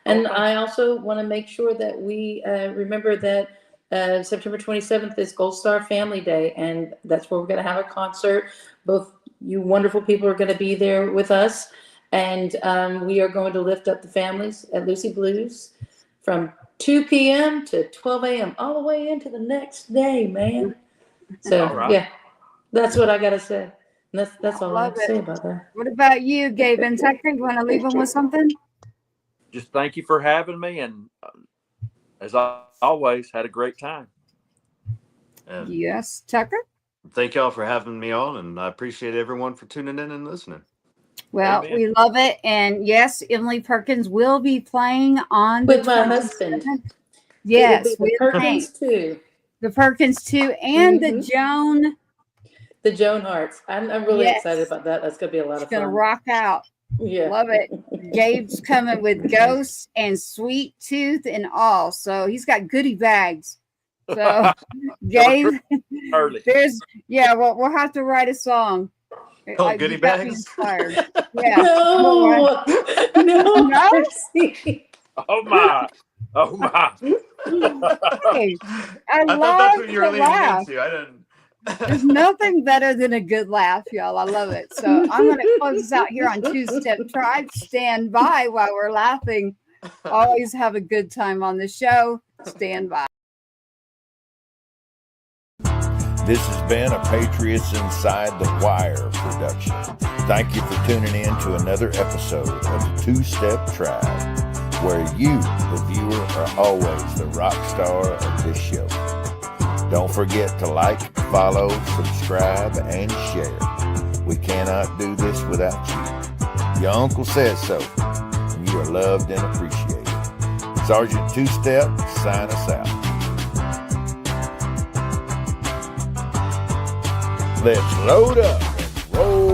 And I also want to make sure that we remember that September 27th is Gold Star Family Day. And that's where we're going to have a concert. Both you wonderful people are going to be there with us. And we are going to lift up the families at Lucy Blues from 2 p.m. to 12 a.m. all the way into the next day, man. So yeah, that's what I got to say. And that's all I have to say about that. What about you, Gabe and Tucker? You want to leave them with something? Just thank you for having me, and as I always had a great time. Yes, Tucker. Thank y'all for having me on, and I appreciate everyone for tuning in and listening. Well, Amen. we love it, and yes, Emily Perkins will be playing on With the my 27th. husband. Yes, It'll be the Perkins too. The Perkins too, and the Joan. The Joan Harts. I'm really excited about that. That's gonna be a lot of fun. Gonna rock out. Yeah, Love it. Gabe's coming with Ghosts and Sweet Tooth and all, so he's got goodie bags. So, Gabe, we'll have to write a song. Oh, goodie bags. Yeah. No. Oh my. Hey, I thought love that's what you were to leaning laugh. into. I didn't. There's nothing better than a good laugh, y'all. I love it. So I'm going to close this out here on Two Step Tribe. Stand by while we're laughing. Always have a good time on the show. Stand by. This has been a Patriots Inside the Wire production. Thank you for tuning in to another episode of the Two Step Tribe, where you, the viewer, are always the rock star of this show. Don't forget to like, follow, subscribe, and share. We cannot do this without you. Your uncle says so, and you are loved and appreciated. Sergeant Two Step, sign us out. Let's load up and roll.